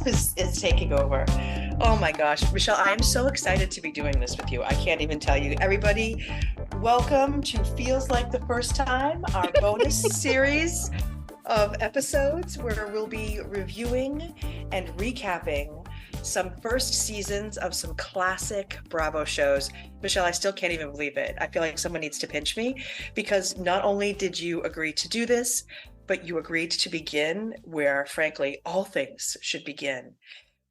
is taking over. Oh my gosh, Michelle, I am so excited to be doing this with you. I can't even tell you. Everybody, welcome to Feels Like the First Time, our bonus series of episodes where we'll be reviewing and recapping some first seasons of some classic Bravo shows. Michelle, I still can't even believe it. I feel like someone needs to pinch me because not only did you agree to do this, but you agreed to begin where, frankly, all things should begin,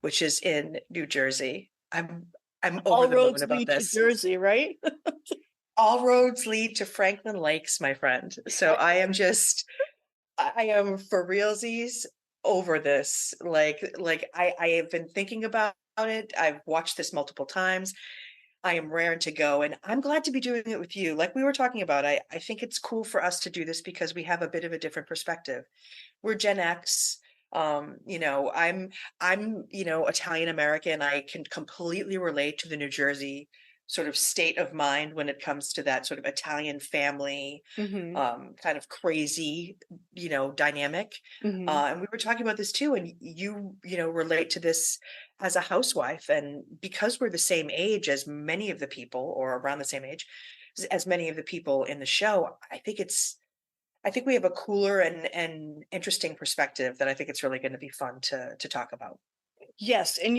which is in New Jersey. I'm over All the moon roads about lead to this. Jersey, right? All roads lead to Franklin Lakes, my friend. So I am for realsies over this. I have been thinking about it. I've watched this multiple times. I am raring to go, and I'm glad to be doing it with you. Like we were talking about, I think it's cool for us to do this because we have a bit of a different perspective. We're Gen X. I'm Italian American. I can completely relate to the New Jersey sort of state of mind when it comes to that sort of Italian family, Mm-hmm. kind of crazy, dynamic. Mm-hmm. And we were talking about this too, and relate to this as a housewife. And because we're the same age as many of the people, or around the same age as many of the people in the show, I think we have a cooler and interesting perspective that I think it's really going to be fun to talk about. Yes, and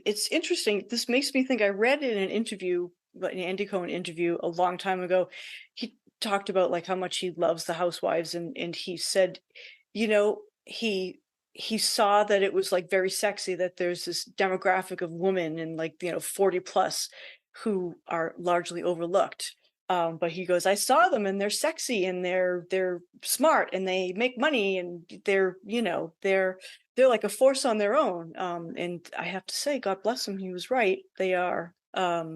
it's interesting. This makes me think. I read in an interview, an Andy Cohen interview, a long time ago. He talked about like how much he loves the Housewives, and he said, he saw that it was like very sexy that there's this demographic of women and 40 plus who are largely overlooked. But he goes, I saw them and they're sexy and they're smart and they make money and they're like a force on their own. And I have to say, God bless him, he was right. They're a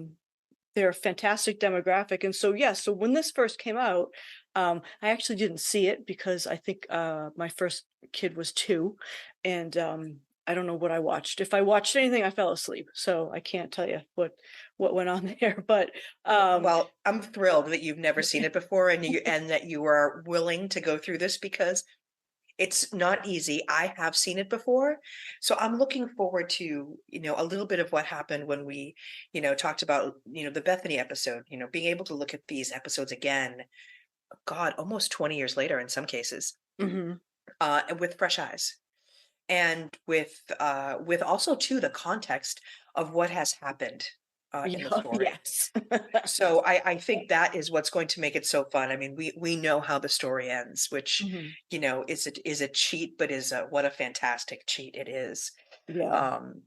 fantastic demographic. And so, yeah, so when this first came out, I actually didn't see it because I think my first kid was 2, and I don't know what I watched. If I watched anything, I fell asleep. So I can't tell you what went on there. But Well, I'm thrilled that you've never seen it before and that you are willing to go through this because it's not easy. I have seen it before. So I'm looking forward to, a little bit of what happened when we, talked about, the Bethany episode, being able to look at these episodes again, God, almost 20 years later in some cases, mhm. with fresh eyes. And with also too the context of what has happened in the story. Yes. So I think that is what's going to make it so fun. I mean, we know how the story ends, which Mhm. is a cheat, but what a fantastic cheat it is. Yeah, Um,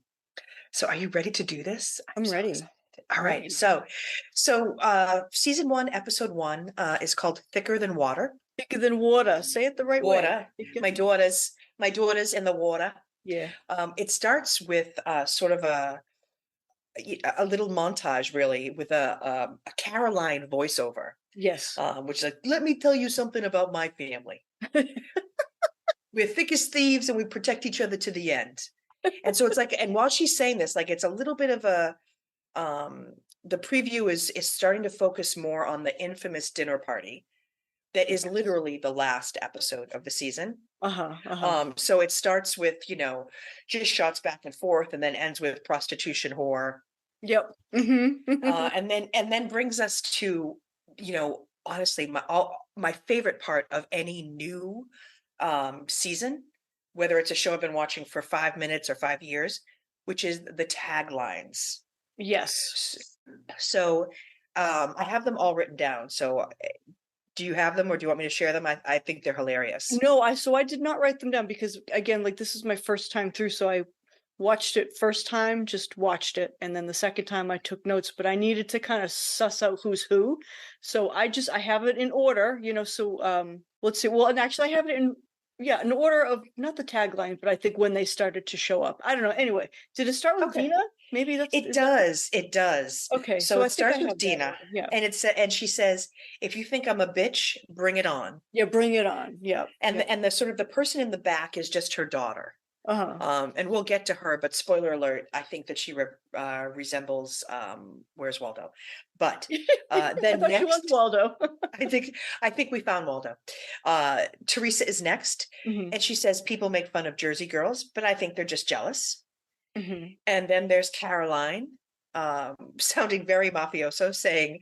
so are you ready to do this? I'm I'm so ready. excited. All I'm right. ready. So season 1, episode 1 is called Thicker Than Water. Thicker than water. Say it the right way. Water. My daughters in the water. Yeah. It starts with sort of a little montage, really, with a Caroline voiceover, Yes. which is like, let me tell you something about my family. We're thick as thieves and we protect each other to the end. And so it's like, and while she's saying this, like it's a little bit of the preview is starting to focus more on the infamous dinner party that is literally the last episode of the season. Uh-huh. Uh-huh. So it starts with, just shots back and forth and then ends with prostitution whore. Yep. Mm-hmm. And then brings us to, honestly, my favorite part of any new season, whether it's a show I've been watching for 5 minutes or 5 years, which is the taglines. Yes. So I have them all written down. So do you have them or do you want me to share them? I think they're hilarious. No, I did not write them down because again, like this is my first time through, so I watched it first time, just watched it, and then the second time I took notes, but I needed to kind of suss out who's who. So I have it in order, so let's see. Well, and actually I have it in order of not the tagline, but I think when they started to show up. I don't know. Anyway, did it start with Okay. Dina? Maybe It does. It does. Okay, So so I it think I starts with have that Dina, order. Yeah. and she says, "If you think I'm a bitch, bring it on." Yeah, bring it on. Yeah. And Yeah. the sort of the person in the back is just her daughter. Uh-huh. And we'll get to her, but spoiler alert, I think that she resembles Where's Waldo. But I then thought she was next, Waldo. I think we found Waldo. Teresa is next, Mhm, and she says people make fun of Jersey girls, but I think they're just jealous. mhm, And then there's Caroline, sounding very mafioso, saying,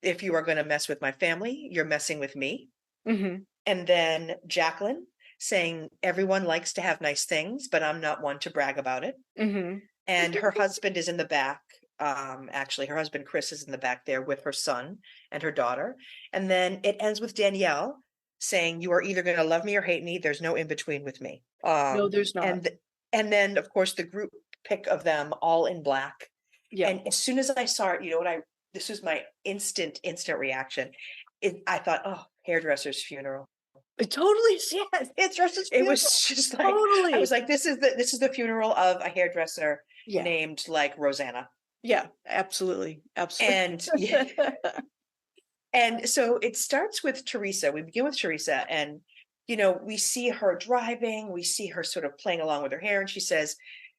if you are going to mess with my family, you're messing with me. mhm, And then Jacqueline saying, everyone likes to have nice things, but I'm not one to brag about it. mhm. And her husband is in the back. Actually, her husband Chris is in the back there with her son and her daughter. And then it ends with Danielle saying, you are either going to love me or hate me. There's no in between with me. No, there's not. And then of course the group pic of them all in black. Yeah. And as soon as I saw it, you know what this was my instant reaction. I thought, oh, hairdresser's funeral. It totally is, yes, it's Russ's It funeral. was just like, I Totally. was like, this is the funeral of a hairdresser Yeah, named like Rosanna. yeah, absolutely, absolutely. And yeah, and so it starts with Teresa. We begin with Teresa, and we see her driving, we see her sort of playing along with her hair, and she says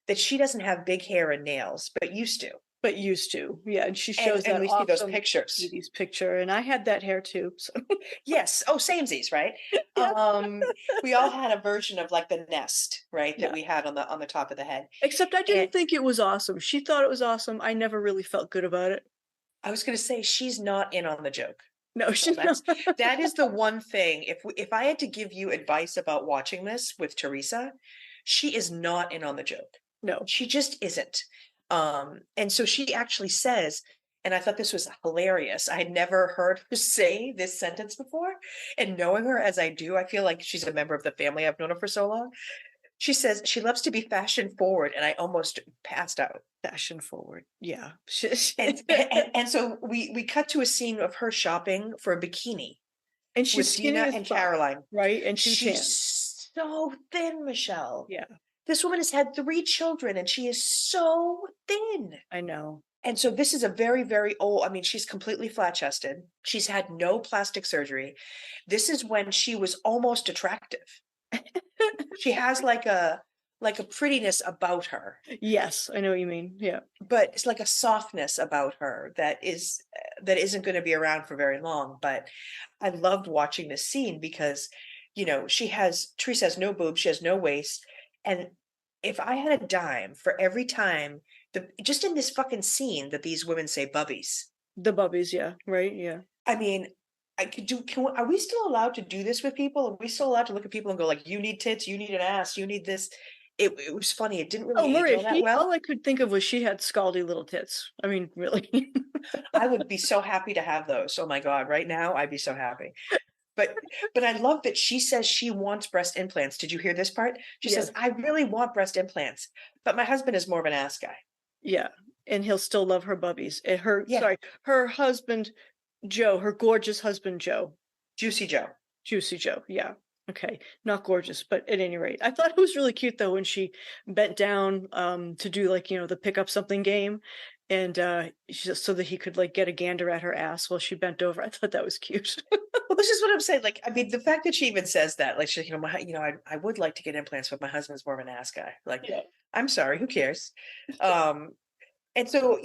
that she doesn't have big hair and nails, but used to. But used to, yeah, and she And shows and that we see those awesome pictures. 80s picture, and I had that hair too, so Yes. Oh, samesies, right? yeah, We all had a version of like the nest, right, that yeah. we had on the top of the head. Except I And didn't think it was awesome. She thought it was awesome. I never really felt good about it. I was going to say she's not in on the joke. No, So she's not. that is the one thing. If I had to give you advice about watching this with Teresa, she is not in on the joke. No. She just isn't. And so she actually says, and I thought this was hilarious. I had never heard her say this sentence before. And knowing her as I do, I feel like she's a member of the family. I've known her for so long. She says she loves to be fashion forward, and I almost passed out. Fashion forward. Yeah. And so we cut to a scene of her shopping for a bikini And she's with skinny Dina as and fuck, Caroline. right? And too tan. She's so thin, Michelle. Yeah, This woman has had 3 children and she is so thin. I know. And so this is a very, very old, I mean, she's completely flat chested. She's had no plastic surgery. This is when she was almost attractive. She has like a prettiness about her, Yes, I know what you mean. Yeah. but it's like a softness about her that isn't going to be around for very long. But I loved watching this scene because Teresa has no boobs, she has no waist. And if I had a dime for every time just in this fucking scene that these women say bubbies, The bubbies, yeah, right? Yeah. I mean, are we still allowed to do this with people? Are we still allowed to look at people and go like, you need tits, you need an ass, you need this? It was funny. It didn't Oh, really age Maria, all that well. all I could think of was she had scaldy little tits. I mean, really. I would be so happy to have those. Oh my God, right now I'd be so happy. But I love that she says she wants breast implants. Did you hear this part? She Yeah. says, I really want breast implants, but my husband is more of an ass guy. Yeah. And he'll still love her bubbies. And Yeah. her husband, Joe, her gorgeous husband, Joe. Juicy Joe. Juicy Joe. Yeah. Okay. Not gorgeous, but at any rate, I thought it was really cute though when she bent down to do like, the pick up something game. And so that he could like get a gander at her ass while she bent over. I thought that was cute. Well, this is what I'm saying. Like, I mean, the fact that she even says that, like, she's, I would like to get implants, but my husband's more of an ass guy. Like, Yeah. I'm sorry, who cares? And so,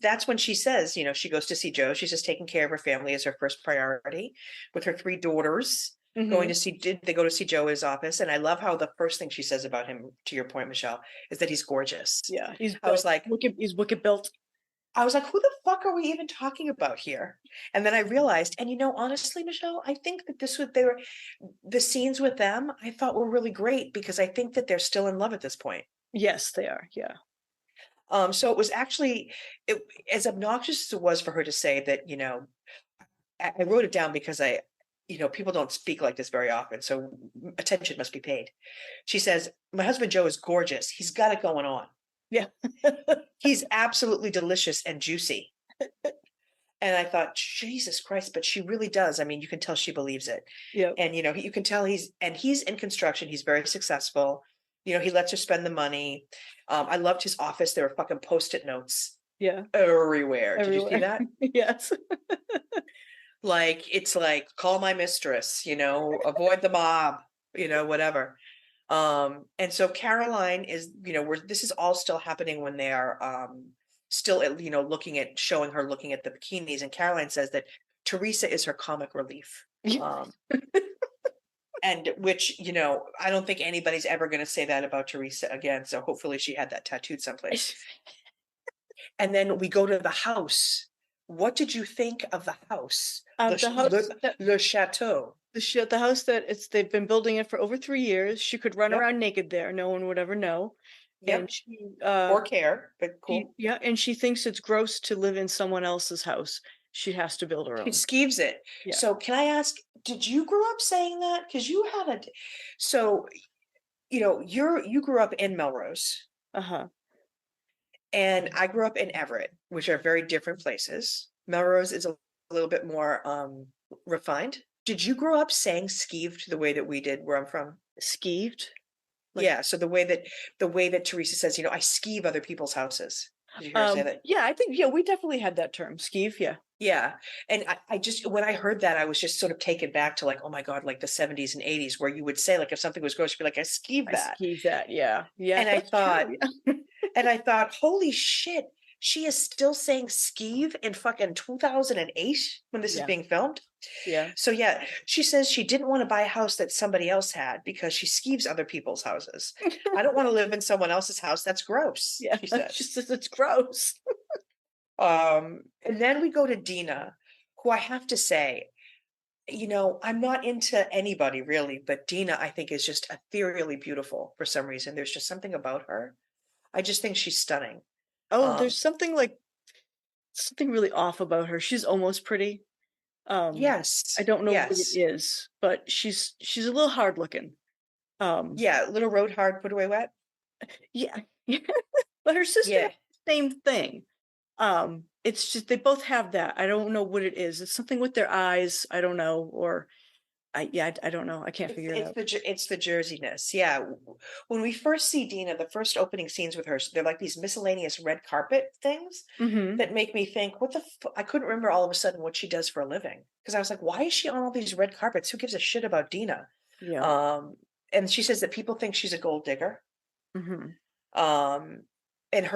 that's when she says, she goes to see Joe. She's just taking care of her family as her first priority with her 3 daughters. Going to see, they go to see Joe at his office. And I love how the first thing she says about him, to your point, Michelle, is that he's gorgeous. Yeah. I was like, he's wicked built. I was like, who the fuck are we even talking about here? And then I realized, and honestly, Michelle, I think that the scenes with them, I thought were really great because I think that they're still in love at this point. Yes, they are. Yeah. So it was actually, as obnoxious as it was for her to say that, I wrote it down because people don't speak like this very often. So attention must be paid. She says, my husband, Joe, is gorgeous. He's got it going on. Yeah. He's absolutely delicious and juicy. And I thought, Jesus Christ, but she really does. I mean, you can tell she believes it. Yeah. And, you can tell he's in construction. He's very successful. He lets her spend the money. I loved his office. There were fucking Post-it notes. Yeah. Everywhere. Did you see that? Yes. Like, it's like, call my mistress, avoid the mob, whatever. And so Caroline is, this is all still happening when they are still looking at showing her looking at the bikinis, and Caroline says that Teresa is her comic relief. Um, and which, I don't think anybody's ever going to say that about Teresa again. So hopefully she had that tattooed someplace. And then we go to the house. What did you think of the house? The house Le chateau. the house that they've been building it for over 3 years. She could run Yep. around naked there. No one would ever know. Yep. And she Or care, but cool. yeah, and she thinks it's gross to live in someone else's house. She has to build her She own. skeeves it. Yeah. So can I ask, did you grow up saying that? Because you had so you grew up in Melrose. Uh-huh. And I grew up in Everett, which are very different places. Melrose is a little bit more refined. Did you grow up saying skeeved the way that we did where I'm from? Skeeved? Yeah, so the way that Teresa says, I skeeve other people's houses. Did you hear her say that? Yeah, I think we definitely had that term, skeeve, yeah. Yeah. And I just, when I heard that, I was just sort of taken back to like, oh my God, like the 70s and 80s, where you would say, like, if something was gross, you'd be like, I skeeve that. I skeeve that, yeah. Yeah. And I thought, yeah. and I thought, holy shit, she is still saying skeeve in fucking 2008 when this is being filmed. Yeah. So yeah, she says she didn't want to buy a house that somebody else had because she skeeves other people's houses. I don't want to live in someone else's house. That's gross. Yeah, she says. She says it's gross. And then we go to Dina, who I have to say, I'm not into anybody really, but Dina, I think, is just ethereally beautiful for some reason. There's just something about her. I just think she's stunning. Oh, there's something really off about her. She's almost pretty. Yes. I don't know what it is, but she's a little hard looking. Yeah, little road hard, put away wet. Yeah. But her sister, same thing. It's just they both have that. I don't know what it is. It's something with their eyes. I don't know, or I don't know. I can't figure it out. It's the Jerseyness. Yeah. When we first see Dina, the first opening scenes with her, they're like these miscellaneous red carpet things that make me think, I couldn't remember all of a sudden what she does for a living. Because I was like, why is she on all these red carpets? Who gives a shit about Dina? Yeah. And she says that people think she's a gold digger. And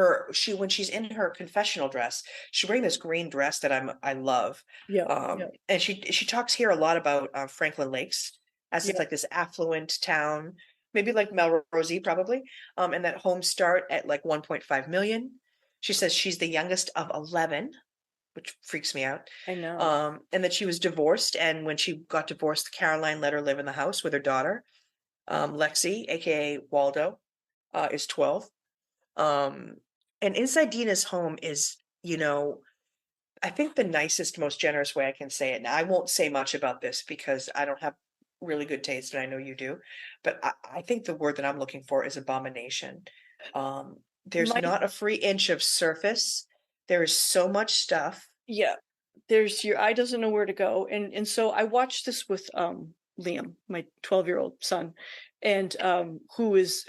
when she's in her confessional dress, she's wearing this green dress that I love. Yeah. And she talks here a lot about Franklin Lakes, as it's like this affluent town, maybe like Melrose probably, and that homes start at like 1.5 million. She says she's the youngest of 11, which freaks me out. I know. And that she was divorced, and when she got divorced, Caroline let her live in the house with her daughter. Lexi, aka Waldo, is 12. And inside Dina's home is, I think the nicest, most generous way I can say it. Now, I won't say much about this because I don't have really good taste, and I know you do, but I think the word that I'm looking for is abomination. There's not a free inch of surface. There is so much stuff. Yeah. Your eye doesn't know where to go. And so I watched this with Liam, my 12-year-old son, and who is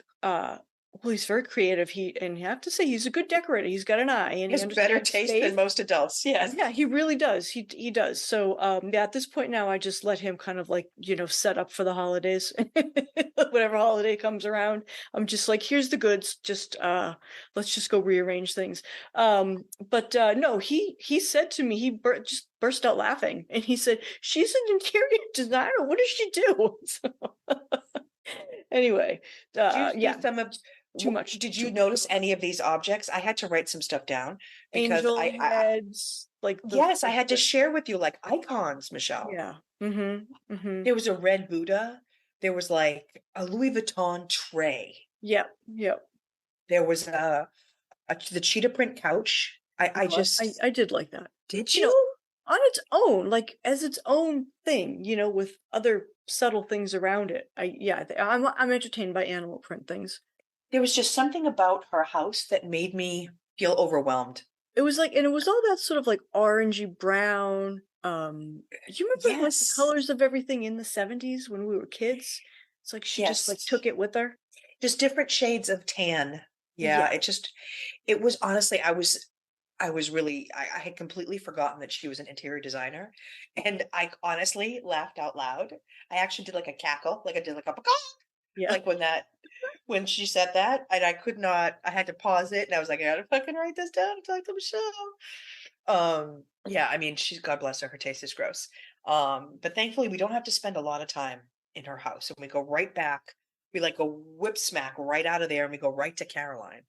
well, he's very creative. And you have to say he's a good decorator. He's got an eye, and he has better taste than most adults. Yes. Yeah, he really does. He does. So at this point now, I just let him kind of like, set up for the holidays. Whatever holiday comes around, I'm just like, here's the goods. Just let's just go rearrange things. But no, he said to me, he just burst out laughing, and he said, she's an interior designer. What does she do? So, anyway, too much. Did you notice any of these objects? I had to write some stuff down because angel heads, yes, I had to share with you like icons, Michelle. Yeah. There was a red Buddha. There was like a Louis Vuitton tray. Yep. There was the cheetah print couch. I did like that. Did you? On its own, like as its own thing, with other subtle things around it. I'm entertained by animal print things. There was just something about her house that made me feel overwhelmed. It was like, and it was all that sort of like orangey brown. Do you remember like the colors of everything in the 70s when we were kids? It's like she just like took it with her. Just different shades of tan. Yeah. It was honestly, I had completely forgotten that she was an interior designer, and I honestly laughed out loud. I actually did like a cackle, like I did like a Yeah. Like when she said that, and I could not, I had to pause it, and I was like, I gotta fucking write this down and talk to Michelle. Yeah, I mean, she's, God bless her, her taste is gross. But thankfully we don't have to spend a lot of time in her house, and we go right back. We like go whip smack right out of there, and we go right to Caroline,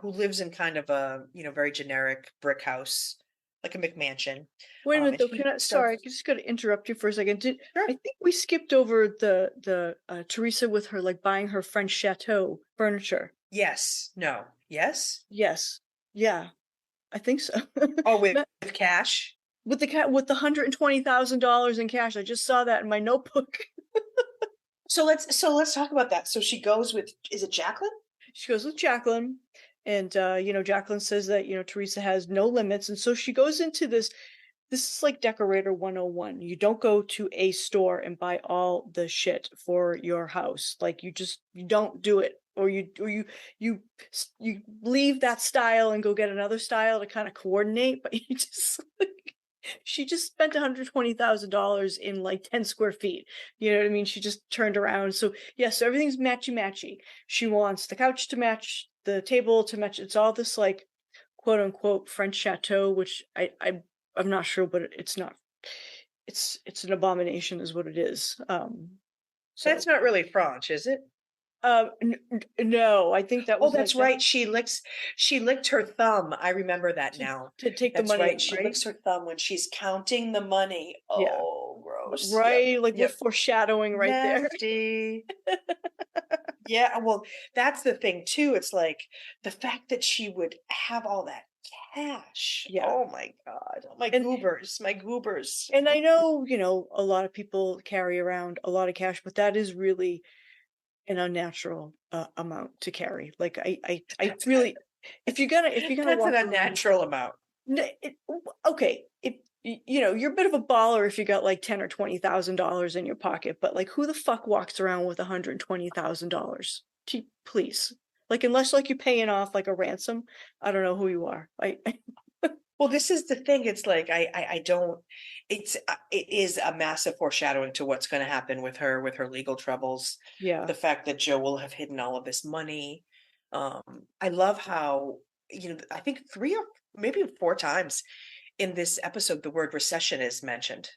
who lives in kind of a, very generic brick house, like a McMansion. Wait a minute And though, he sorry, starts, I just gotta interrupt you for a second. sure, I think we skipped over the Teresa with her like buying her French chateau furniture. yes, no, yes. Yes. Yeah, I think so. Oh, with, Ma- with cash. With the cat with the $120,000 in cash. I just saw that in my notebook. So let's talk about that. So she goes with, is it Jacqueline? She goes with Jacqueline, and Jacqueline says that, Teresa has no limits, and so she goes into this is like decorator 101. You don't go to a store and buy all the shit for your house. Like you don't do it. Or you leave that style and go get another style to kind of coordinate, but you just she just spent $120,000 in like 10 square feet. You know what I mean? She just turned around. So yes, so everything's matchy matchy. She wants the couch to match, the table to match. It's all this like quote unquote French chateau, which I'm not sure, but it's not. It's an abomination, is what it is. That's So not really French, is it? no, I think that Oh, was like that's that right. She licked her thumb. I remember that now. to take the That's money right. out, She right? licks her thumb when she's counting the money. Yeah, Oh, gross. Yep. right. Like we're Yep. foreshadowing right there. Nasty. Yeah, well, that's the thing too. It's like the fact that she would have all that cash. Yeah, Oh my God. Oh, my and goobers, my goobers. and I know, a lot of people carry around a lot of cash, but that is really an unnatural amount to carry. Like I That's really, if you're gonna that's an walk around, unnatural amount. okay, you're a bit of a baller if you got like $10,000 or $20,000 in your pocket, but like who the fuck walks around with $120,000? Please, like unless like you're paying off like a ransom, I don't know who you are. Well, this is the thing. It's like I don't. It is a massive foreshadowing to what's going to happen with her legal troubles. Yeah. The fact that Joe will have hidden all of this money. I love how, I think three or maybe four times in this episode the word recession is mentioned.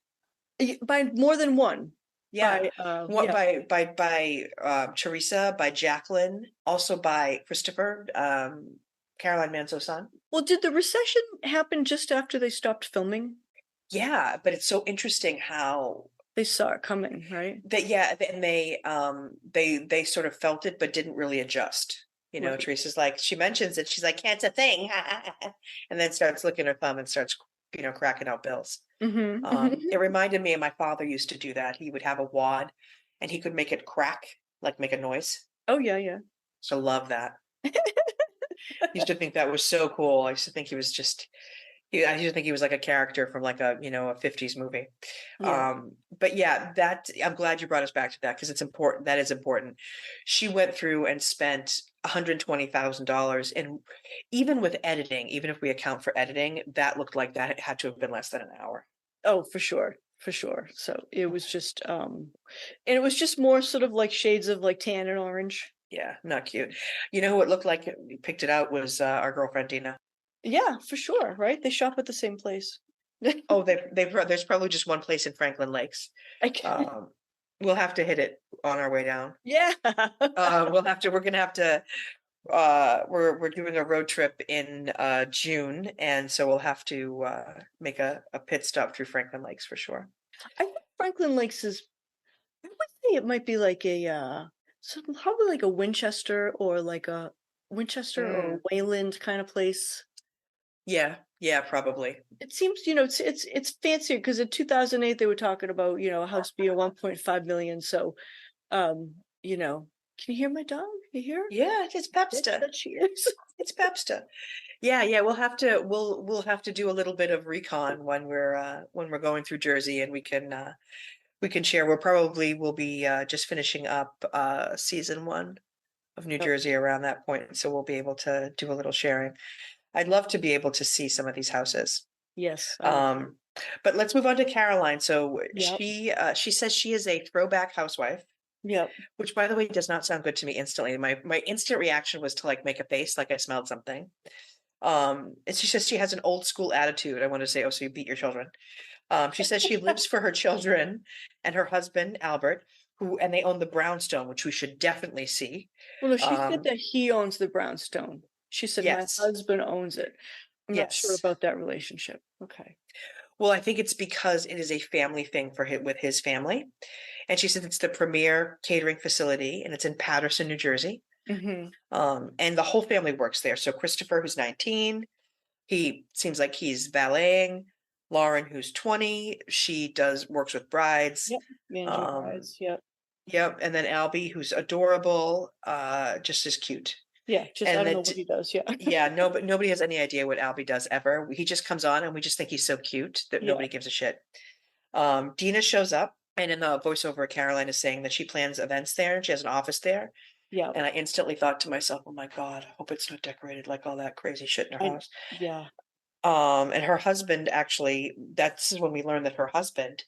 By more than one. Yeah, By what, yeah. by Teresa, by Jacqueline, also by Christopher, Caroline Manzo's son. Well, did the recession happen just after they stopped filming? Yeah, but it's so interesting how They saw it coming, right? that, yeah, and they sort of felt it but didn't really adjust. Right. Teresa's like, she mentions it, she's like, can't a thing, and then starts licking her thumb and starts, cracking out bills. It reminded me of my father used to do that. He would have a wad and he could make it crack, like make a noise. Oh yeah, yeah. So love that. Used to think that was so cool. I used to think he was just, I used to think he was like a character from like a, a 50s movie. Yeah. But yeah, I'm glad you brought us back to that because it's important. That is important. She went through and spent $120,000, and even with editing, even if we account for editing, that looked like that had to have been less than an hour. Oh, for sure. For sure. So it was just and it was just more sort of like shades of like tan and orange. Yeah, not cute. You know who it looked like picked it out was our girlfriend Dina. Yeah, for sure, right? They shop at the same place. Oh, there's probably just one place in Franklin Lakes. I can't. We'll have to hit it on our way down. Yeah. We're gonna have to we're doing a road trip in June, and so we'll have to make a pit stop through Franklin Lakes for sure. I think Franklin Lakes is, I would say it might be like a probably like a Winchester or or Wayland kind of place. Yeah, probably. It seems, it's fancier because in 2008 they were talking about, a house being 1.5 million. So, can you hear my dog? You hear her? Yeah, it's Pepsta. That she is. It's Pepsta. Yeah, we'll have to do a little bit of recon when we're going through Jersey, and we can share. We'll be just finishing up season 1 of New Jersey around that point, so we'll be able to do a little sharing. I'd love to be able to see some of these houses. Yes. But let's move on to Caroline. So Yep. she says she is a throwback housewife. Yep. which by the way does not sound good to me instantly. My instant reaction was to like make a face like I smelled something. And she says she has an old school attitude. I want to say, oh, so you beat your children. She says she lives for her children and her husband, Albert, and they own the brownstone, which we should definitely see. Well, no, she said Um, that he owns the brownstone. She said my yes, husband owns it. I'm not sure yes. about that relationship. Okay. Well, I think it's because it is a family thing for him with his family. And she said it's the premier catering facility and it's in Patterson, New Jersey. Hmm. And the whole family works there. So Christopher, who's 19, he seems like he's valeting. Lauren, who's 20, she works with brides. Yep. Managing Um, brides. Yep. yep. And then Albie, who's adorable, just as cute. Yeah. Just I And don't know that, what he does. Yeah. yeah, no, but nobody has any idea what Albie does ever. He just comes on and we just think he's so cute that Yeah. nobody gives a shit. Dina shows up, and in the voiceover, Caroline is saying that she plans events there and she has an office there. Yeah. And I instantly thought to myself, oh my God, I hope it's not decorated like all that crazy shit in her I, house. yeah. And her husband actually, that's when we learned that her husband,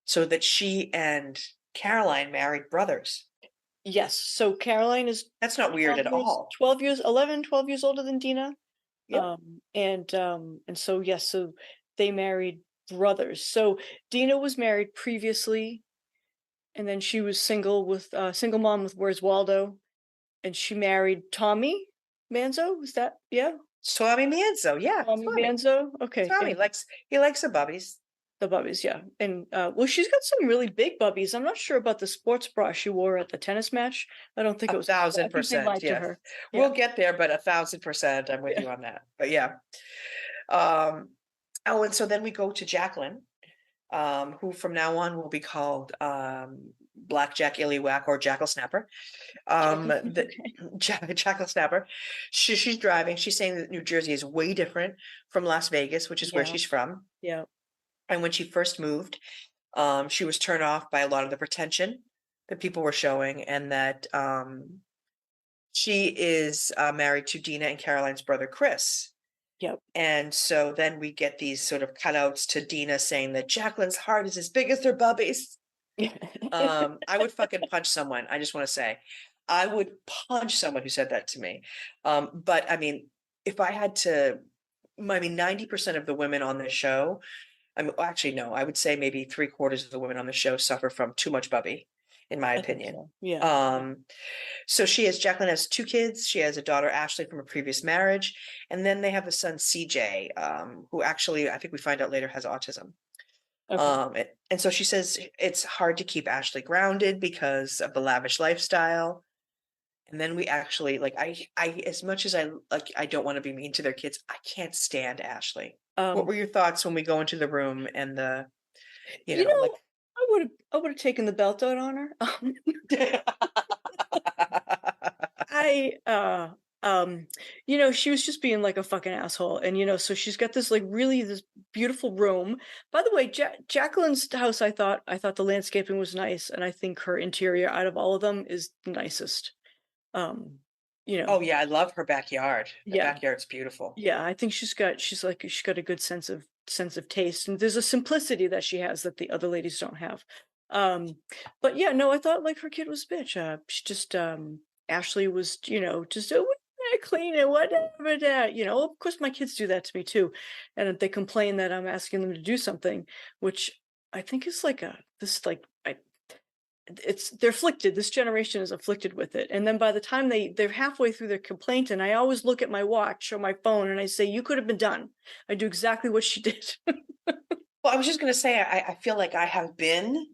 so that she and Caroline married brothers. Yes. So Caroline is That's not weird 12 at years, all. 12 years, 11, 12 years older than Dina. Yep. And so yes, so they married brothers. So Dina was married previously, and then she was single mom with Where's Waldo, and she married Tommy Manzo. Is that yeah? Swami Manzo, yeah, Tommy Swami. Manzo. Okay. Swami And likes he likes the bubbies. the bubbies, yeah. And well, she's got some really big bubbies. I'm not sure about the sports bra she wore at the tennis match. I don't think it was. I think they 1,000%, lied to yes. her. We'll Yeah. get there, but 1,000%, I'm with Yeah. you on that. But yeah. Oh, and so then we go to Jacqueline, who from now on will be called Blackjack Illywhack or Jackal Snapper. The Jackal Snapper. She's driving. She's saying that New Jersey is way different from Las Vegas, which is where Yeah. she's from. Yeah. And when she first moved, she was turned off by a lot of the pretension that people were showing, and that she is married to Dina and Caroline's brother, Chris. Yep. And so then we get these sort of cutouts to Dina saying that Jacqueline's heart is as big as their bubbies. I would fucking punch someone. I just want to say, I would punch someone who said that to me. But I mean, if I had to, 90% of the women on this show, I mean, actually, no, I would say maybe 3/4 of the women on the show suffer from too much bubby, in my I think opinion. so. Yeah. So Jacqueline has 2 kids. She has a daughter, Ashley, from a previous marriage. And then they have a son, CJ, who actually, I think we find out later, has autism. Okay. And so she says it's hard to keep Ashley grounded because of the lavish lifestyle. And then we actually, like, I as much as I don't want to be mean to their kids, I can't stand Ashley. What were your thoughts when we go into the room and the, you know, like, I would have taken the belt out on her. I she was just being like a fucking asshole, and so she's got this like really this beautiful room. By the way, Jacqueline's house, I thought the landscaping was nice, and I think her interior out of all of them is the nicest. Oh yeah, I love her backyard. The Yeah. backyard's beautiful. Yeah, I think she's got a good sense of taste, and there's a simplicity that she has that the other ladies don't have. But yeah, no, I thought like her kid was a bitch. She just Ashley was, just clean and whatever that, of course my kids do that to me too. And they complain that I'm asking them to do something, which I think is like they're afflicted. This generation is afflicted with it. And then by the time they're halfway through their complaint, and I always look at my watch or my phone and I say, you could have been done. I do exactly what she did. Well, I was just going to say, I feel like I have been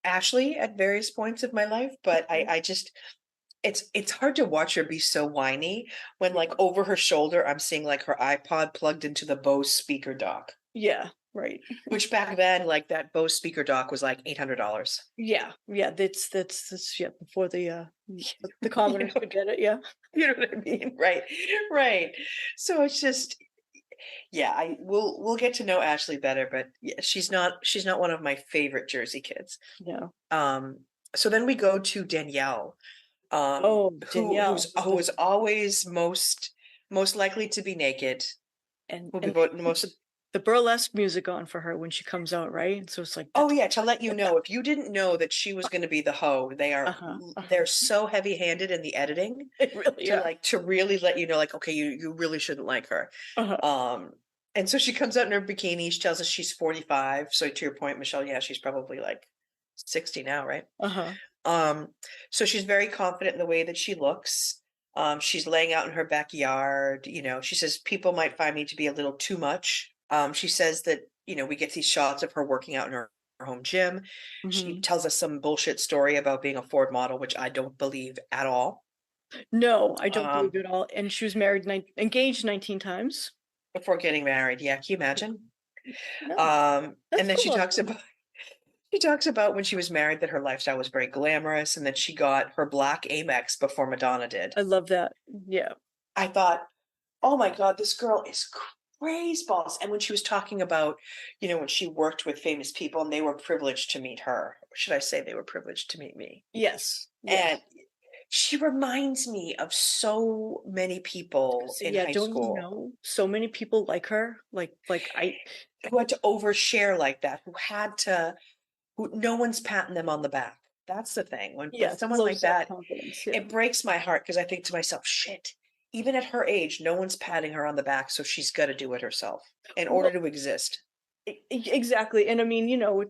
Ashley at various points of my life, but I just, it's hard to watch her be so whiny when like over her shoulder, I'm seeing like her iPod plugged into the Bose speaker dock. Yeah, right. Which back then, like that Bose speaker dock was like $800. Yeah, that's yeah, before the commoners could get it. Yeah. You know what I mean? Right. So it's just, yeah, we'll get to know Ashley better, but yeah, she's not one of my favorite Jersey kids. Yeah. So then we go to Danielle, Danielle, who was always most likely to be naked, and will be most the burlesque music on for her when she comes out, right? So it's like, Oh yeah, to let you know, if you didn't know that she was gonna be the hoe, uh-huh, they're uh-huh. so heavy-handed in the editing They really to are. like to really let you know, like, okay, you really shouldn't like her. Uh-huh, Um, and so she comes out in her bikini, she tells us she's 45. So to your point, Michelle, yeah, she's probably like 60 now, right? uh-huh. Um, so she's very confident in the way that she looks. She's laying out in her backyard. She says people might find me to be a little too much. She says that, we get these shots of her working out in her home gym. She Mhm. tells us some bullshit story about being a Ford model, which I don't believe at all. No, I don't believe Um, it at all. And she was married, engaged 19 times. before getting married. Yeah, can you imagine? No, And that's then a lot of money. she talks about when she was married that her lifestyle was very glamorous and that she got her black Amex before Madonna did. I love that. Yeah. I thought, oh my God, this girl is crazy balls. And when she was talking about, when she worked with famous people and they were privileged to meet her, or should I say they were privileged to meet me? Yes. And Yes. she reminds me of so many people So in yeah, high don't you school know so many people like her? Like I who had to overshare like that, who no one's patting them on the back. That's the thing. When with yes, someone low like that, self-confidence. Yeah. it breaks my heart because I think to myself, shit, even at her age, no one's patting her on the back, so she's got to do it herself in order Well, to exist. exactly. And I mean,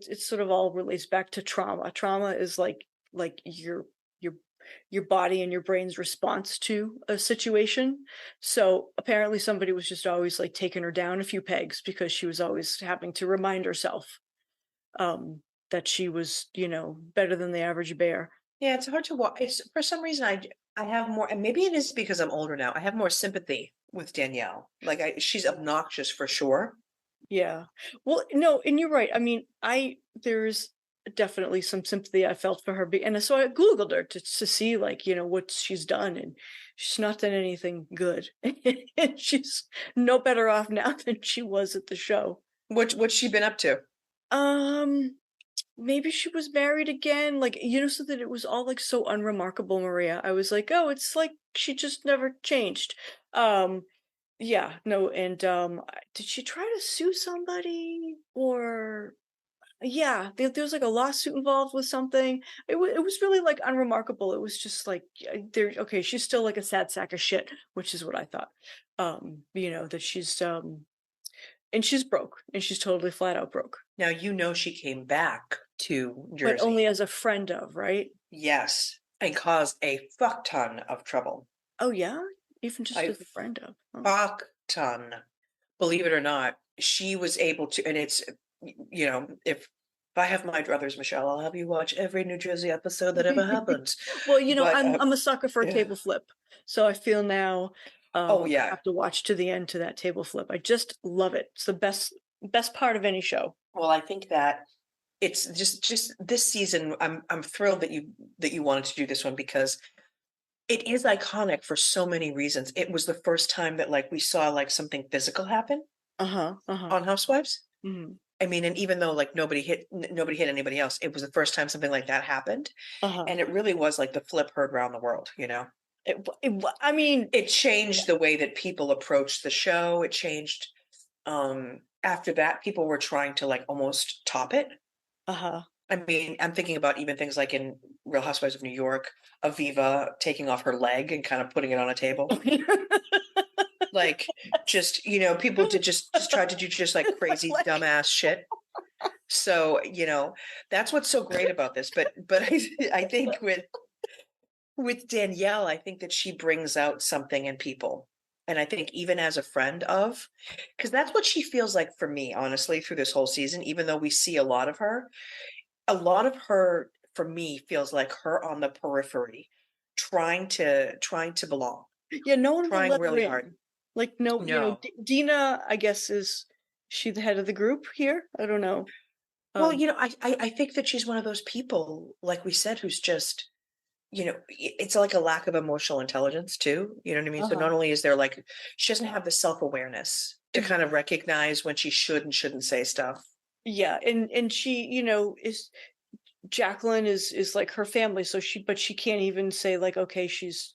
it's sort of all relates back to trauma. Trauma is like your your body and your brain's response to a situation. So apparently somebody was just always like taking her down a few pegs because she was always having to remind herself um that she was, better than the average bear. Yeah, it's hard to watch. It's for some reason I have more, and maybe it is because I'm older now. I have more sympathy with Danielle. Like she's obnoxious for sure. Yeah. Well, no, and you're right. I mean, there's definitely some sympathy I felt for her, and so I Googled her to see, like, what she's done, and she's not done anything good. And she's no better off now than she was at the show. What's she been up to? Um, Maybe she was married again, like, so that it was all like so unremarkable, Maria. I was like, oh, it's like she just never changed. Um, yeah, no, and did she try to sue somebody, or yeah, there was like a lawsuit involved with something. It was really like unremarkable. It was just like there. Okay, she's still like a sad sack of shit, which is what I thought. That she's and she's broke, and she's totally flat out broke, Now she came back to but only Jersey. as a friend of, right? Yes, and caused a fuck ton of trouble. Oh yeah, even just A as a friend of. Oh. fuck ton. Believe it or not, she was able to, and it's, if I have my druthers, Michelle, I'll have you watch every New Jersey episode that ever happens. Well, But I'm a sucker for a yeah. table flip, so I feel now Oh I yeah. have to watch to the end to that table flip. I just love it. It's the best part of any show. Well, I think that it's just this season. I'm thrilled that you wanted to do this one because it is iconic for so many reasons. It was the first time that like we saw like something physical happen Uh huh. Uh huh. on Housewives. Hmm. I mean, and even though like nobody hit anybody else, it was the first time something like that happened, Uh huh. and it really was like the flip heard around the world. I mean, It yeah. changed the way that people approached the show. It changed. After that, people were trying to like almost top it. Uh huh. I mean, I'm thinking about even things like in Real Housewives of New York, Aviva taking off her leg and kind of putting it on a table. Like, just people did just try to do just like crazy Like, dumbass shit. So that's what's so great about this. But I think with Danielle, I think that she brings out something in people. And I think even as a friend of, because that's what she feels like for me, honestly, through this whole season, even though we see a lot of her for me feels like her on the periphery, trying to belong, yeah, no one will trying let her really hard. in. Like, no, No. Dina, I guess, is she the head of the group here? I don't know. Well, Um, I think that she's one of those people, like we said, who's just, it's like a lack of emotional intelligence too. You know what I mean? So uh-huh. not only is there like, she doesn't have the self-awareness to kind of recognize when she should and shouldn't say stuff. Yeah, and she, is Jacqueline is like her family, so she can't even say like, okay, she's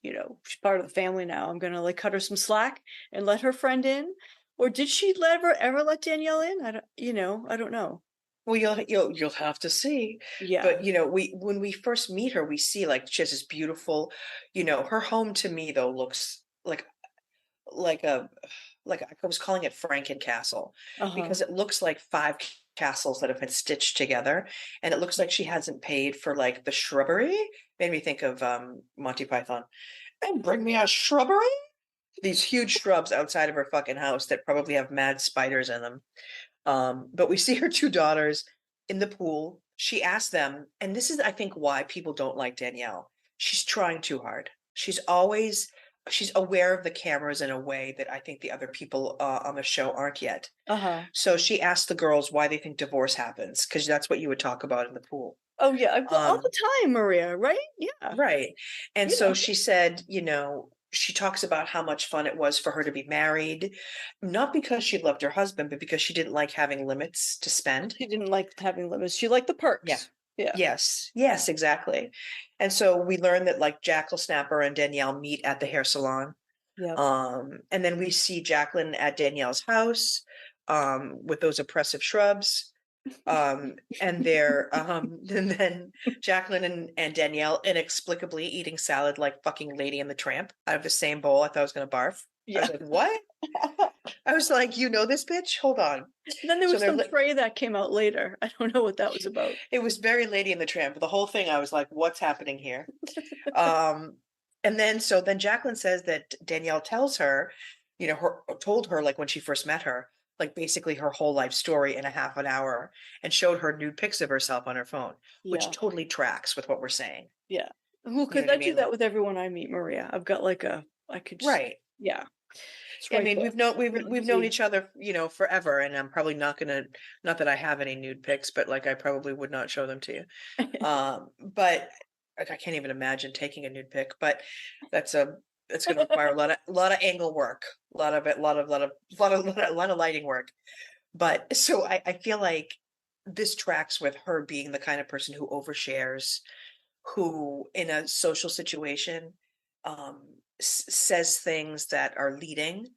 part of the family now. I'm gonna like cut her some slack and let her friend in. Or did she ever let Danielle in? I don't know. Well, you'll have to see. Yeah. But we when we first meet her, we see like she has this beautiful, her home to me though looks like a like I was calling it Frankencastle Uh-huh. because it looks like five castles that have been stitched together, and it looks like she hasn't paid for like the shrubbery. Made me think of Monty Python. And bring me a shrubbery? These huge shrubs outside of her fucking house that probably have mad spiders in them. But we see her two daughters in the pool. She asked them, and this is, I think, why people don't like Danielle. She's trying too hard. She's aware of the cameras in a way that I think the other people on the show aren't yet. Uh-huh. So she asked the girls why they think divorce happens, because that's what you would talk about in the pool. Oh yeah, well, all Um, the time, Maria, right? Yeah. right. And You so know. she said, she talks about how much fun it was for her to be married, not because she loved her husband, but because she didn't like having limits to spend. She didn't like having limits. She liked the Yeah. perks. Yeah. Yes. Yes, exactly. And so we learn that like Jackal Snapper and Danielle meet at the hair salon. Yeah. And then we see Jacqueline at Danielle's house, with those oppressive shrubs. And they're and then Jacqueline and Danielle inexplicably eating salad like fucking Lady and the Tramp out of the same bowl. I thought I was gonna barf. I Yeah. was like, what? I was like, this bitch? Hold on. Then there So was they're some tray that came out later. I don't know what that was about. it was very Lady and the Tramp. The whole thing, I was like, what's happening here? And then Jacqueline says that Danielle tells her, told her like when she first met her, like basically her whole life story in a half an hour, and showed her nude pics of herself on her phone, which Yeah. totally tracks with what we're saying. Yeah. Well, You know because what I I do mean? that with everyone I meet, Maria. I've got like I could just, Right. yeah, it's I right mean, there. we've known each other, forever, and I'm probably not that I have any nude pics, but like I probably would not show them to you. But like, I can't even imagine taking a nude pic, but that's it's going to require a lot of angle work, a lot of it, lot of lighting work. But so I feel like this tracks with her being the kind of person who overshares, who in a social situation um says things that are leading.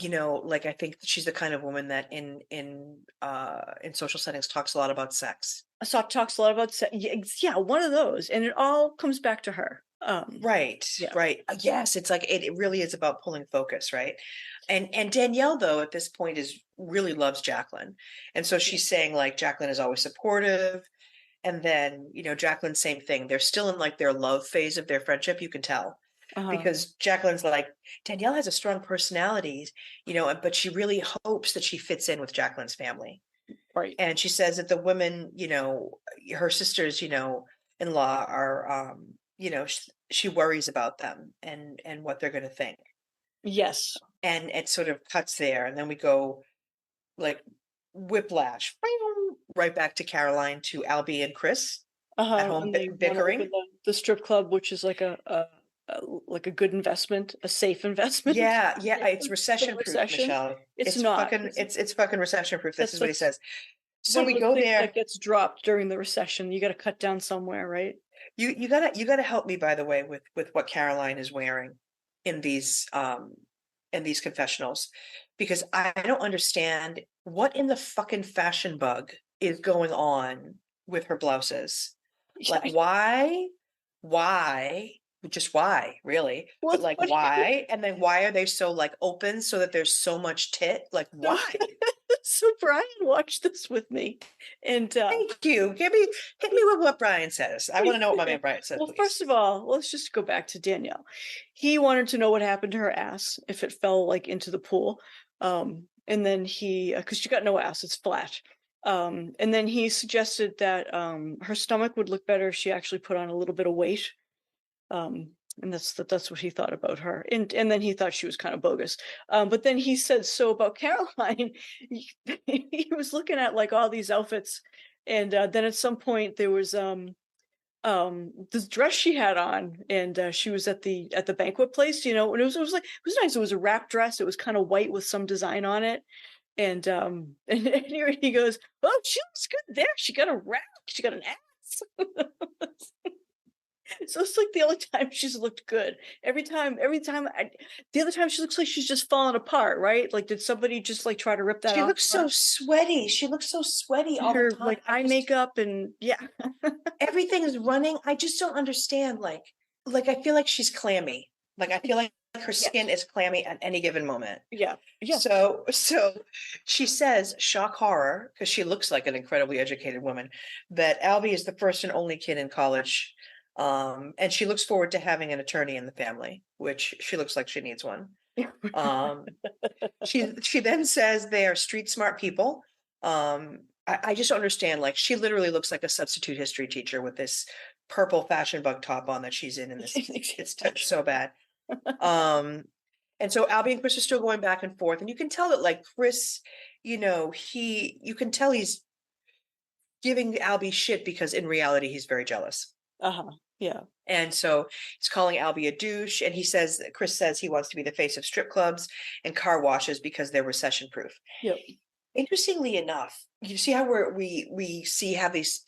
Like I think she's the kind of woman that in social settings talks a lot about sex. So talks a lot about yeah, yeah, one of those, and it all comes back to her. Right, Yeah. right. Yes, it's like it really is about pulling focus, right? And Danielle though at this point is really loves Jacqueline. And so she's saying like Jacqueline is always supportive. And then, Jacqueline, same thing. They're still in like their love phase of their friendship, you can tell. Uh-huh. Because Jacqueline's like, Danielle has a strong personality, but she really hopes that she fits in with Jacqueline's family. Right. And she says that the women, her sisters, in law are, she worries about them and what they're going to think. Yes. And it sort of cuts there. And then we go like whiplash, right back to Caroline, to Albie and Chris at home And they want to bickering. open the strip club, which is like like a good investment, a safe investment. Yeah, yeah, it's For the recession proof, recession. Michelle. It's It's not. fucking it's fucking recession proof. This That's is what he that's says. So one of we those go things there. that gets dropped during the recession. You got to cut down somewhere, right? You gotta help me, by the way, with what Caroline is wearing in these confessionals, because I don't understand what in the fucking fashion bug is going on with her blouses. Like why, just why, really? Well, But it's like funny. why? And then why are they so like open so that there's so much tit? Like No. why? So Brian watched this with me, and Thank you. Hit me with what Brian says. I want to know what my man Brian says, well, please. first of all, let's just go back to Danielle. He wanted to know what happened to her ass if it fell like into the pool, and then he because she got no ass, it's flat. And then he suggested that her stomach would look better if she actually put on a little bit of weight. And that's what he thought about her, and then he thought she was kind of bogus. But then he said so about Caroline. He was looking at like all these outfits, and then at some point there was this dress she had on, and she was at the banquet place, and it was nice. It was a wrap dress. It was kind of white with some design on it, and and he goes, "Oh, she looks good there. She got a wrap. She got an ass." So it's like the only time she's looked good. The other time she looks like she's just falling apart, right? Like, did somebody just like try to rip that She off looks of her? so sweaty. She looks so sweaty all the Her time. like eye makeup and yeah, Everything is running. I just don't understand. Like I feel like she's clammy. Like I feel like her skin yes, is clammy at any given moment. yeah, yeah. So she says, shock horror, because she looks like an incredibly educated woman, that Albie is the first and only kid in college. And she looks forward to having an attorney in the family, which she looks like she needs one. Um, she then says they are street smart people. I just don't understand. Like she literally looks like a substitute history teacher with this purple fashion bug top on that she's in this. It's so bad. Um, and so Albie and Chris are still going back and forth, and you can tell that like Chris, you can tell he's giving Albie shit because in reality he's very jealous. Uh-huh. Yeah. And so he's calling Albie a douche, and Chris says he wants to be the face of strip clubs and car washes because they're recession proof. Yep. Interestingly enough, you see how we see have these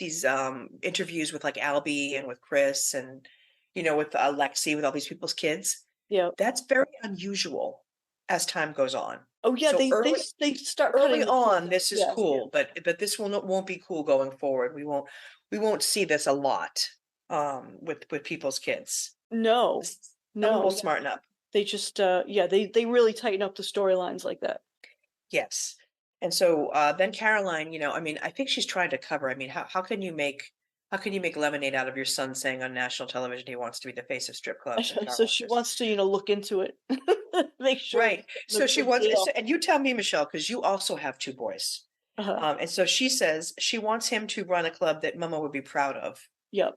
interviews with like Albie and with Chris and with Lexi with all these people's kids. Yep. That's very unusual as time goes on. Oh yeah, So they start early cutting on, this is yeah, cool, but this won't be cool going forward. We won't see this a lot with people's kids. no, Someone will no. smarten up. They just yeah, they really tighten up the storylines like that. Yes. And so then Caroline, I mean, I think she's trying to cover. I mean, how can you make lemonade out of your son saying on national television he wants to be the face of strip clubs and car So she washes? wants to, look into it. Make sure Right. So the she the wants, deal. and you tell me, Michelle, because you also have two boys. Uh-huh. And so she says she wants him to run a club that Mama would be proud of. Yep.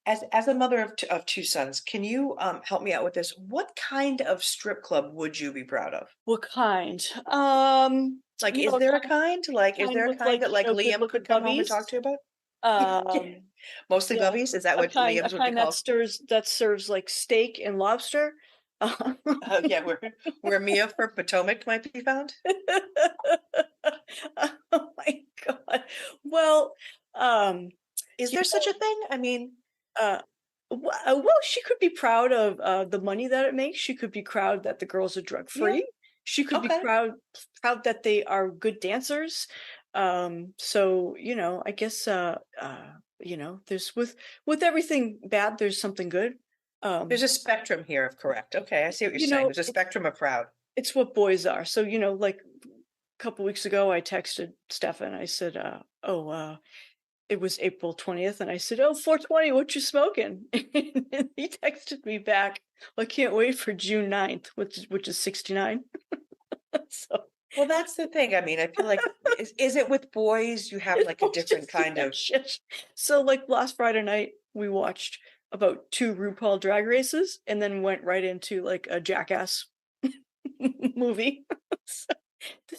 As a mother of two sons, can you help me out with this? What kind of strip club would you be proud of? What kind? Like, You is know, there a kind? Like, is kind there a with kind that like good Liam looking could come home and talk bubbies. to you about? Um, Mostly yeah, bubbies? Is that a what kind Liam's would be called? that serves like steak and lobster. Oh yeah, where Mia for Potomac might be found. Oh my God. Well, um, Is you there such a thing? I mean, uh, well, she could be proud of the money that it makes. She could be proud that the girls are drug yeah, free. She could be okay. proud that they are good dancers. So I guess there's with everything bad, there's something good. There's a spectrum here of correct. Okay, I see what you're You saying. know, There's a spectrum of proud. it's what boys are. So like a couple weeks ago, I texted Stefan. I said, it was April 20th, and I said, "Oh, 420, what you smoking?" And he texted me back, "Well, I can't wait for June 9th, which is 69." So Well, that's the thing. I mean, I feel like is it with boys you have like a different kind of shit. So like last Friday night, we watched about 2 RuPaul drag races and then went right into like a Jackass movie. So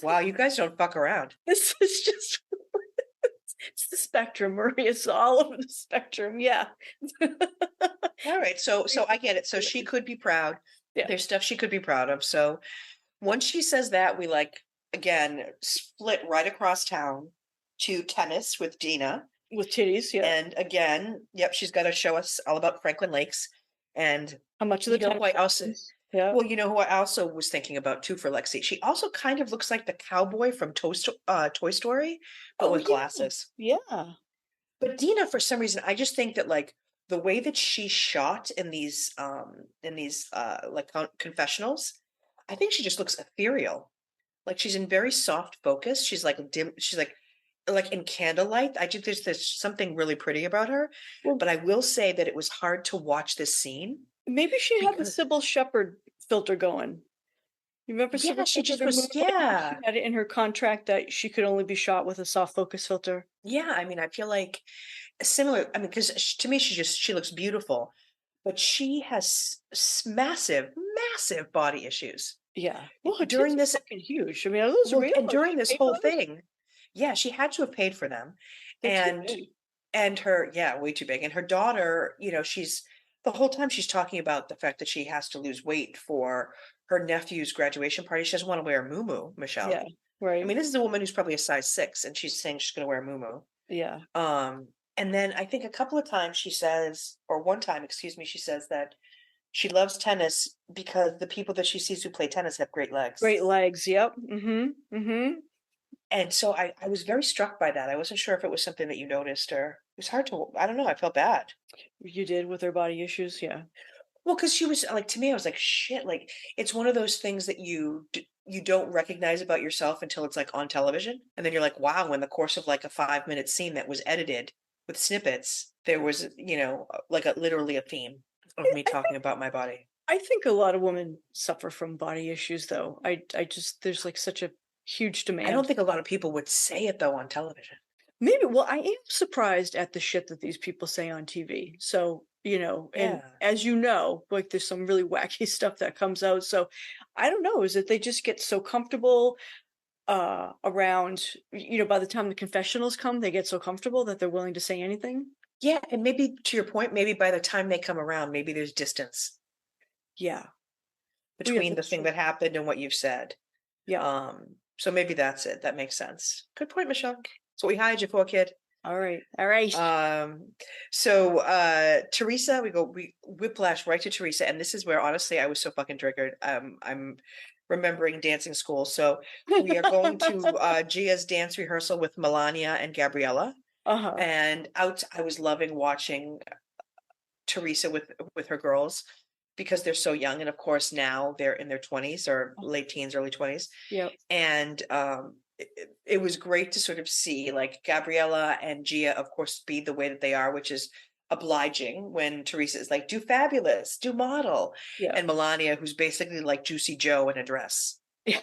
wow, you guys don't fuck around. this is just it's the spectrum, Maria. It's all over the spectrum. Yeah. All right, so I get it. So she could be proud. Yeah. There's stuff she could be proud of. So once she says that, we like again split right across town to tennis with Dina. With titties, yeah. And again, yep, she's got to show us all about Franklin Lakes. And How much of the time? who I also, Yeah. well, who I also was thinking about too for Lexi. She also kind of looks like the cowboy from Toy Story, but with glasses. Yeah. But Dina, for some reason, I just think that like the way that she's shot in these like confessionals, I think she just looks ethereal. Like she's in very soft focus. She's like dim. She's like in candlelight. I think there's something really pretty about her. Well, but I will say that it was hard to watch this scene. maybe she had the Because- Sybil Shepherd filter going. You remember Yeah, Sybil she just Shepherd was. movie? Yeah, She had it in her contract that she could only be shot with a soft focus filter. yeah. I mean, I feel like similar. I mean, because to me, she looks beautiful, but she has massive, massive body issues. Yeah. Well, her During tits this- are fucking huge. I mean, are those Well, real? and Like, during she this paid whole for those? thing, yeah, she had to have paid for them. They're too and big. and her, yeah, way too big. And her daughter, she's the whole time she's talking about the fact that she has to lose weight for her nephew's graduation party. She doesn't want to wear a muumuu, Michelle. Yeah. Right. I mean, this is a woman who's probably a size 6, and she's saying she's going to wear a muumuu. yeah. Um, And then I think a couple of times she says, or one time, excuse me, she says that she loves tennis because the people that she sees who play tennis have great legs. Great legs. Yep. Mm-hmm. And so I was very struck by that. I wasn't sure if it was something that you noticed, or it was hard to, I don't know, I felt bad. You did with her body issues. Yeah. Well, because she was like, to me, I was like, shit, like it's one of those things that you don't recognize about yourself until it's like on television. And then you're like, wow, in the course of like a 5-minute scene that was edited with snippets, there was, like literally a theme of me talking about my body. I think a lot of women suffer from body issues, though. I just there's like such a huge I don't demand. think a lot of people would say it though on television. Maybe. Well, I am surprised at the shit that these people say on TV. So, and Yeah. as you know, like there's some really wacky stuff that comes out. So I don't know, is it they just get so comfortable around, by the time the confessionals come, they get so comfortable that they're willing to say anything? Yeah. And maybe to your point, maybe by the time they come around, maybe there's distance Yeah. Oh, yeah, between the that's thing true. that happened and what you've said. Yeah. So maybe that's it. That makes sense. Good point, Michelle. That's what we hired you for, kid. All right. All right. So Teresa, we whiplash right to Teresa, and this is where honestly I was so fucking triggered. I'm remembering dancing school. So we are going to Gia's dance rehearsal with Melania and Gabriella. Uh-huh. And I was loving watching Teresa with her girls because they're so young, and of course now they're in their 20s or late teens, early 20s. Yep. And it was great to sort of see like Gabriella and Gia, of course, be the way that they are, which is obliging when Teresa is like, do fabulous, do model. Yeah. And Melania, who's basically like Juicy Joe in a dress. Yeah.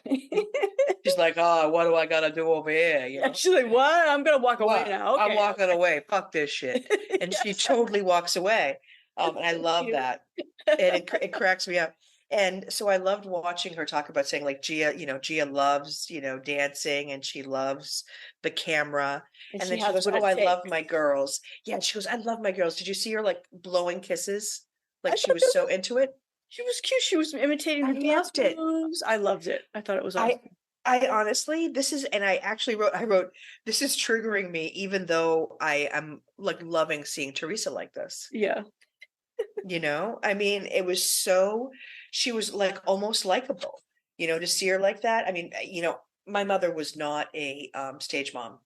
She's like, oh, what do I gotta do over here? You know? She's like, what? I'm gonna walk away What? now. I'm Okay. walking away. Fuck this shit. And she Yes. totally walks away. And I love Cute. that. And it cracks me up. And so I loved watching her talk about saying like Gia loves, dancing, and she loves the camera. And And she then she has goes, what oh, it I love takes. my girls. Yeah, she goes, I love my girls. Did you see her like blowing kisses? I Like she thought was so into it. she was cute. She was imitating I the dance loved it. moves. I loved it. I thought it was I awesome. I honestly, and I actually wrote, this is triggering me, even though I am like loving seeing Teresa like this. Yeah. I mean, she was like almost likable, to see her like that. I mean, my mother was not a stage mom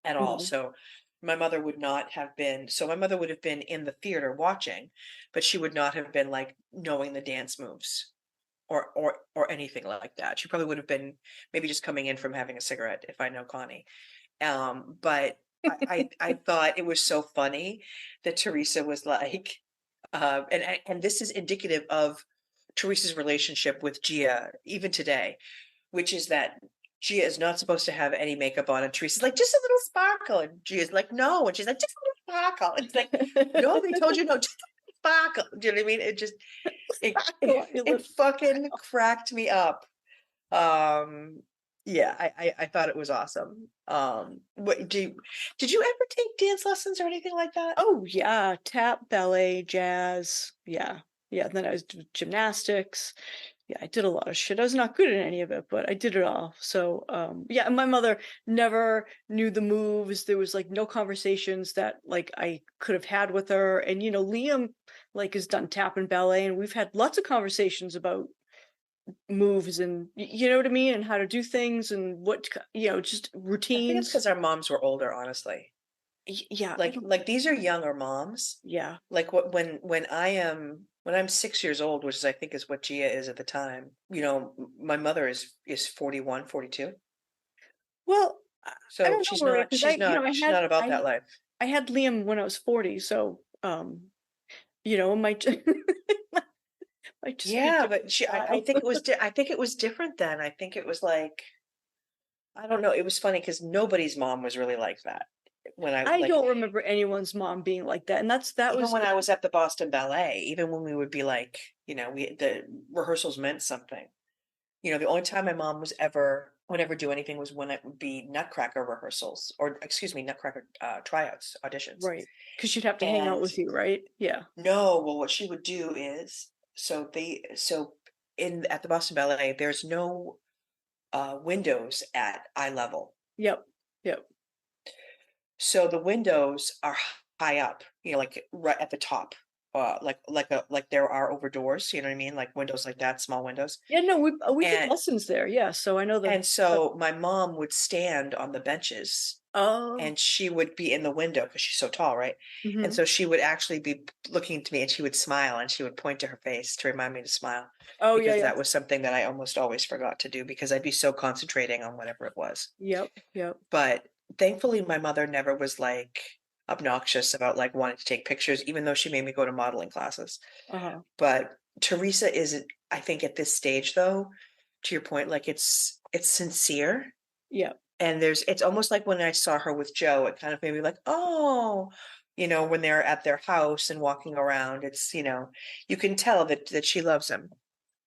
at all. Mhm. So my mother would not have been, so my mother would have been in the theater watching, but she would not have been like knowing the dance moves or anything like that. She probably would have been maybe just coming in from having a cigarette, if I know Connie. But I thought it was so funny that Teresa was like, and this is indicative of Teresa's relationship with Gia even today, which is that Gia is not supposed to have any makeup on, and Teresa's like, just a little sparkle, and Gia's like, no, and she's like, just a little sparkle. And it's like, no, they told you no, just a little sparkle. Do you know what I mean? It it fucking cracked me up. Um, yeah, I thought it was awesome. Did you ever take dance lessons or anything like that? Oh yeah, tap, ballet, jazz. Yeah. Yeah. Then I was doing gymnastics. Yeah, I did a lot of shit. I was not good at any of it, but I did it all. So yeah, and my mother never knew the moves. There was like no conversations that like I could have had with her. And Liam like has done tap and ballet, and we've had lots of conversations about moves and you know what I mean, and how to do things and just I think it's routines. because our moms were older, honestly. Yeah, Like these are younger moms. yeah. Like when I'm 6 years old, which is I think is what Gia is at the time, my mother is 41, 42. Well, I So don't know, Maria, because she's not about that life. I had Liam when I was 40, so it might might just be Yeah, different but I style. think I think it was different then. I think it was like, I don't know. It was funny because nobody's mom was really like that when I I like, don't remember anyone's mom being like that, and that even was when I was at the Boston Ballet, even when we would be like, the rehearsals meant something. The only time my mom would ever do anything was when it would be Nutcracker rehearsals, or excuse me, Nutcracker tryouts, auditions. right, because she'd have to hang out And with you, right? Yeah. no, well, what she would do is, so in at the Boston Ballet, there's no windows at eye level. Yep. Yep. So the windows are high up, like right at the top, like there are over doors, you know what I mean? Like windows like that, small windows. Yeah, no, we did And lessons there, yeah, so I know the. and so my mom would stand on the benches Oh, and she would be in the window because she's so tall, right? And mhm. so she would actually be looking to me and she would smile and she would point to her face to remind me to smile Oh, yeah, because yeah. that was something that I almost always forgot to do because I'd be so concentrating on whatever it was. Yep, yep. But thankfully, my mother never was like obnoxious about like wanting to take pictures, even though she made me go to modeling classes. Uh-huh. But Teresa is, I think, at this stage, though, to your point, like it's sincere. Yep. And it's almost like when I saw her with Joe, it kind of made me like, oh, when they're at their house and walking around, you can tell that she loves him.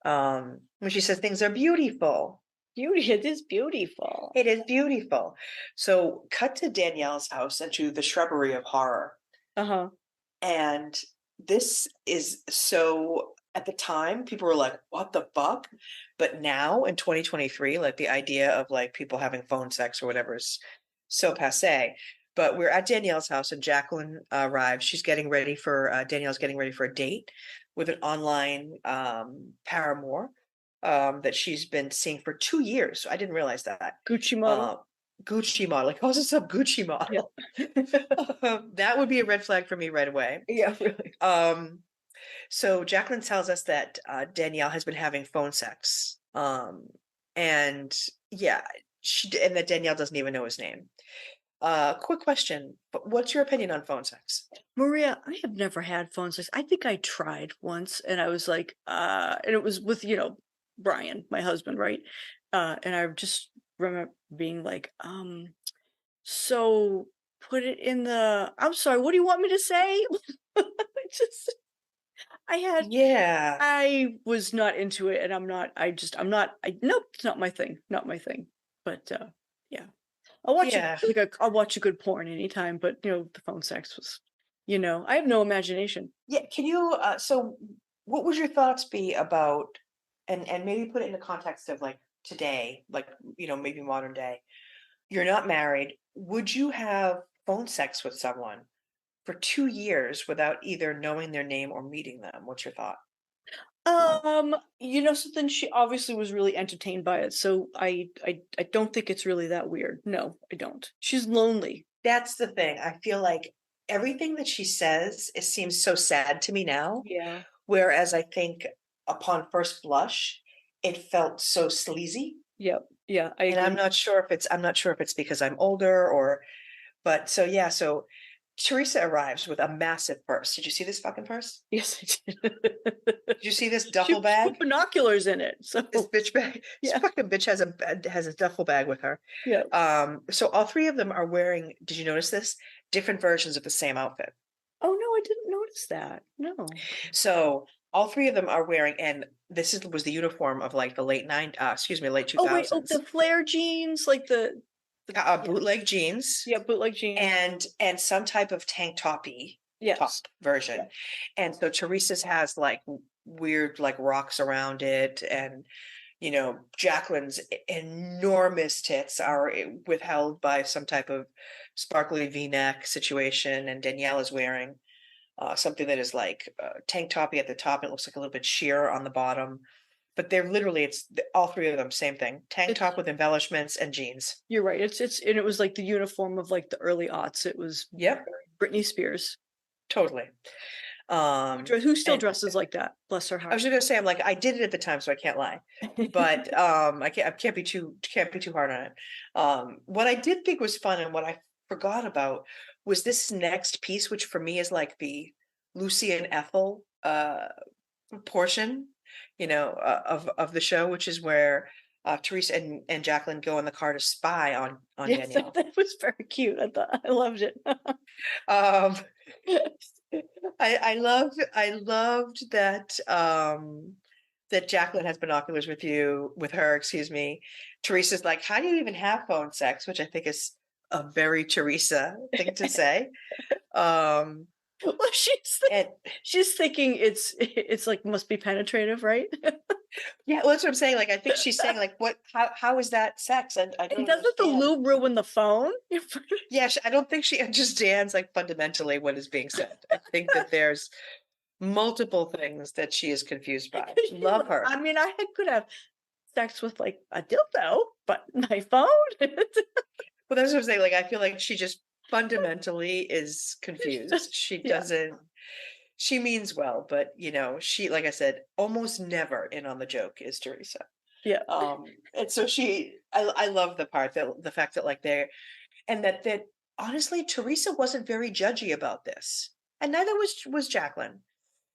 When she says things are beautiful, Beauty, it is beautiful. it is beautiful. So cut to Danielle's house and to the shrubbery of horror. Uh-huh. And this is so at the time, people were like, what the fuck? But now in 2023, like the idea of like people having phone sex or whatever is so passe. But we're at Danielle's house and Jacqueline arrives. She's getting ready for Danielle's getting ready for a date with an online paramour that she's been seeing for 2 years. So I didn't realize that. Gucci model. Uh, Gucci model, like, how's this a Gucci Yeah. model? That would be a red flag for me right away. Yeah, really. So Jacqueline tells us that Danielle has been having phone sex. And yeah, and that Danielle doesn't even know his name. Quick question, but what's your opinion on phone sex? Maria, I have never had phone sex. I think I tried once and I was like, and it was with, Brian, my husband, right? And I just remember being like, so put it in I'm sorry, what do you want me to say? I just, I had, Yeah, I was not into it and nope, it's not my thing, not my thing. But, yeah. yeah, I'll watch a good porn anytime, but the phone sex was, I have no imagination. yeah. Can you? So, what would your thoughts be about, and maybe put it in the context of like today, like maybe modern day. You're not married. Would you have phone sex with someone for 2 years without either knowing their name or meeting them? What's your thought? Something, she obviously was really entertained by it, so I don't think it's really that weird. No, I don't. She's lonely. That's the thing. I feel like everything that she says, it seems so sad to me now. Yeah. Whereas I think upon first blush, it felt so sleazy. Yep. Yeah, I And agree. I'm not sure if it's because I'm older but so yeah, so Teresa arrives with a massive purse. Did you see this fucking purse? Yes, I did. Did you see this She duffel bag? put binoculars in it, so This bitch bag. This yeah, fucking bitch has a duffel bag with her. yeah. So all three of them are wearing, did you notice this? Different versions of the same outfit. Oh no, I didn't notice that. No. So all three of them are wearing, and was the uniform of like the late two Oh wait, oh, thousands. the flare jeans, like yeah, Bootleg jeans yeah, bootleg jeans. and some type of tank toppy top Yes. version. Yeah. And so Teresa's has like weird like rocks around it, and Jacqueline's enormous tits are withheld by some type of sparkly V-neck situation, and Danielle is wearing something that is like tank toppy at the top. It looks like a little bit sheer on the bottom, but they're literally all three of them same thing: tank It's top with embellishments and jeans. You're right. And it was like the uniform of like the early aughts. It was Yep, Britney Spears. totally. Who still And dresses like that? Bless her I was heart. just gonna say, I'm like, I did it at the time, so I can't lie. But I can't be too hard on it. What I did think was fun and what I forgot about was this next piece, which for me is like the Lucy and Ethel portion, of the show, which is where Teresa and Jacqueline go in the car to spy on Yes, Danielle. that was very cute. I loved it. Um, I loved that that Jacqueline has binoculars with her, excuse me. Teresa's like, how do you even have phone sex? Which I think is a very Teresa thing to say. Um, Well, And she's thinking it's like must be penetrative, right? yeah, well, that's what I'm saying. Like, I think she's saying, like, what, how is that sex? And I And don't doesn't the understand. lube ruin the phone? Yeah, I don't think she understands like fundamentally what is being said. I think that there's multiple things that she is confused by. Love her. I mean, could have sex with like a dildo, but my phone? Well, that's what I'm saying. Like, I feel like she just fundamentally is confused. She Yeah, doesn't, she means well, but she, like I said, almost never in on the joke is Teresa. yeah. And so I love the part that the fact that like they're, and that honestly, Teresa wasn't very judgy about this. And neither was Jacqueline.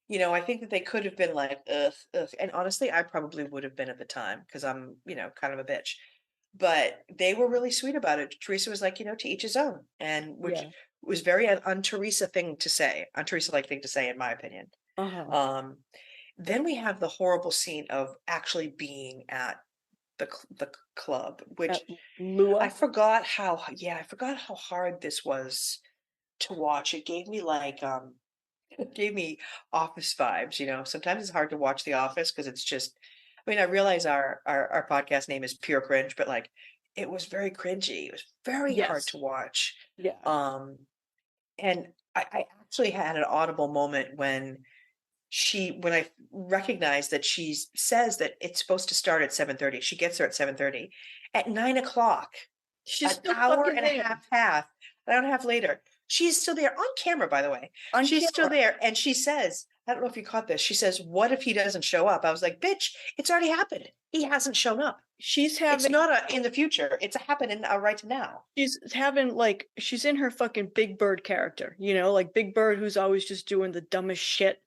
I think that they could have been like, ugh, ugh. And honestly, I probably would have been at the time because I'm, kind of a bitch. But they were really sweet about it. Teresa was like, to each his own, and which Yeah. was very un Teresa thing to say, un Teresa like thing to say, in my opinion. Uh-huh. Um, then we have the horrible scene of actually being at the club, which At Lua. I forgot how hard this was to watch. It gave me like it gave me office vibes. Sometimes it's hard to watch The Office because it's just, I mean, I realize our podcast name is Pure Cringe, but like it was very cringy. It was very hard Yes. to watch. Yeah. Um and I actually had an audible moment when I recognized that she says that it's supposed to start at 7:30. She gets there at 7:30. At 9 o'clock, She's an still hour fucking and a there half later, she's still there on camera, by the way. on She's still camera. there. And she says, I don't know if you caught this. She says, what if he doesn't show up? I was like, bitch, it's already happened. He hasn't shown up. She's It's having not in the future. It's a happening right now. she's in her fucking Big Bird character, like Big Bird who's always just doing the dumbest shit,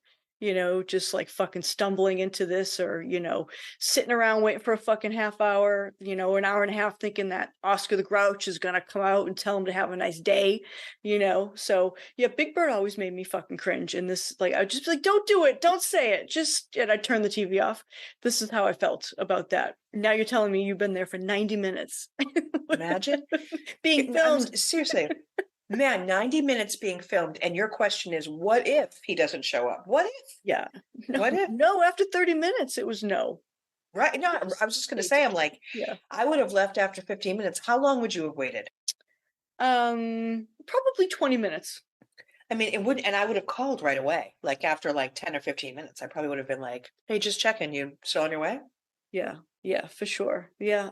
just like fucking stumbling into this or, sitting around waiting for a fucking half hour, an hour and a half thinking that Oscar the Grouch is gonna come out and tell him to have a nice day, So yeah, Big Bird always made me fucking cringe. And this, like, I'd just be like, don't do it, don't say it, and I'd turn the TV off. This is how I felt about that. Now you're telling me you've been there for 90 minutes. Imagine. Being I'm filmed. seriously, man, 90 minutes being filmed. And your question is, what if he doesn't show up? What if? Yeah. No, What if? no, after 30 minutes, it was no. Right. No, I was just going to say, I'm like, Yeah. I would have left after 15 minutes. How long would you have waited? Probably 20 minutes. I mean, it would, and I would have called right away. Like after like 10 or 15 minutes, I probably would have been like, hey, just checking. You still on your way? Yeah. Yeah, for sure. Yeah.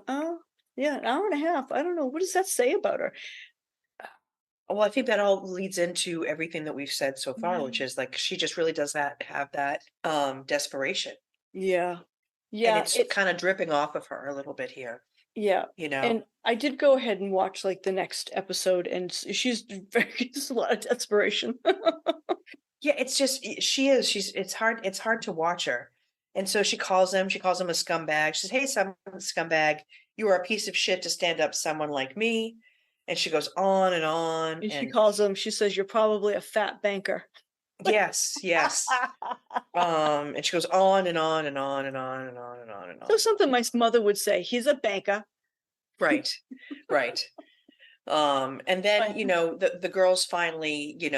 Yeah, an hour and a half. I don't know. What does that say about her? Well, I think that all leads into everything that we've said so far, which Mm. is like she just really does have that desperation. Yeah. And Yeah. it's kind of dripping off of her a little bit here, Yeah. you know? And I did go ahead and watch like the next episode, and she's very, there's a lot of desperation. Yeah, it's just she's it's hard to watch her. And so she calls him a scumbag. She says, "Hey, some scumbag, you are a piece of shit to stand up to someone like me." And she goes on and on. And And she says, you're probably a fat banker. yes, yes. And she goes on and on and on and on and on and on and So on. something my mother would say, he's a banker. Right. Right. And then, Fine. the girls finally, get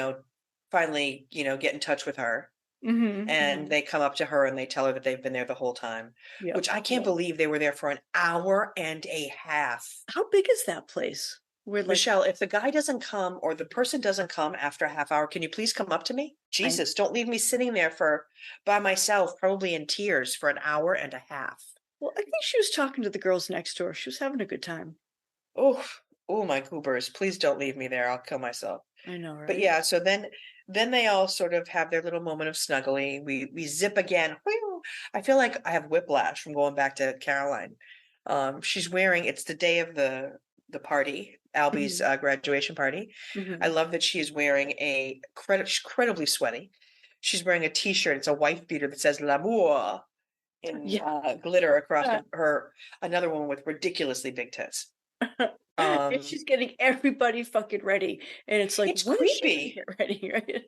in touch with her, and they come up to her and they tell her that they've been there the whole time, Yeah. which I can't believe they were there for an hour and a half. How big is that place? Where like Michelle, if the guy doesn't come or the person doesn't come after a half hour, can you please come up to me? Jesus, don't leave me sitting there by myself, probably in tears for an hour and a half. well, I think she was talking to the girls next door. She was having a good time. Oh, oh my goobers, please don't leave me there. I'll kill myself. I know, right? But yeah, so then they all sort of have their little moment of snuggling. We zip again. Whew. I feel like I have whiplash from going back to Caroline. She's wearing, it's the day of the party, Albie's graduation party. I love that she is wearing she's incredibly sweaty. She's wearing a t-shirt. It's a wife beater that says L'amour in glitter across her. Another one with ridiculously big tits. And she's getting everybody fucking ready, and it's like, It's when is she gonna creepy. get ready, right?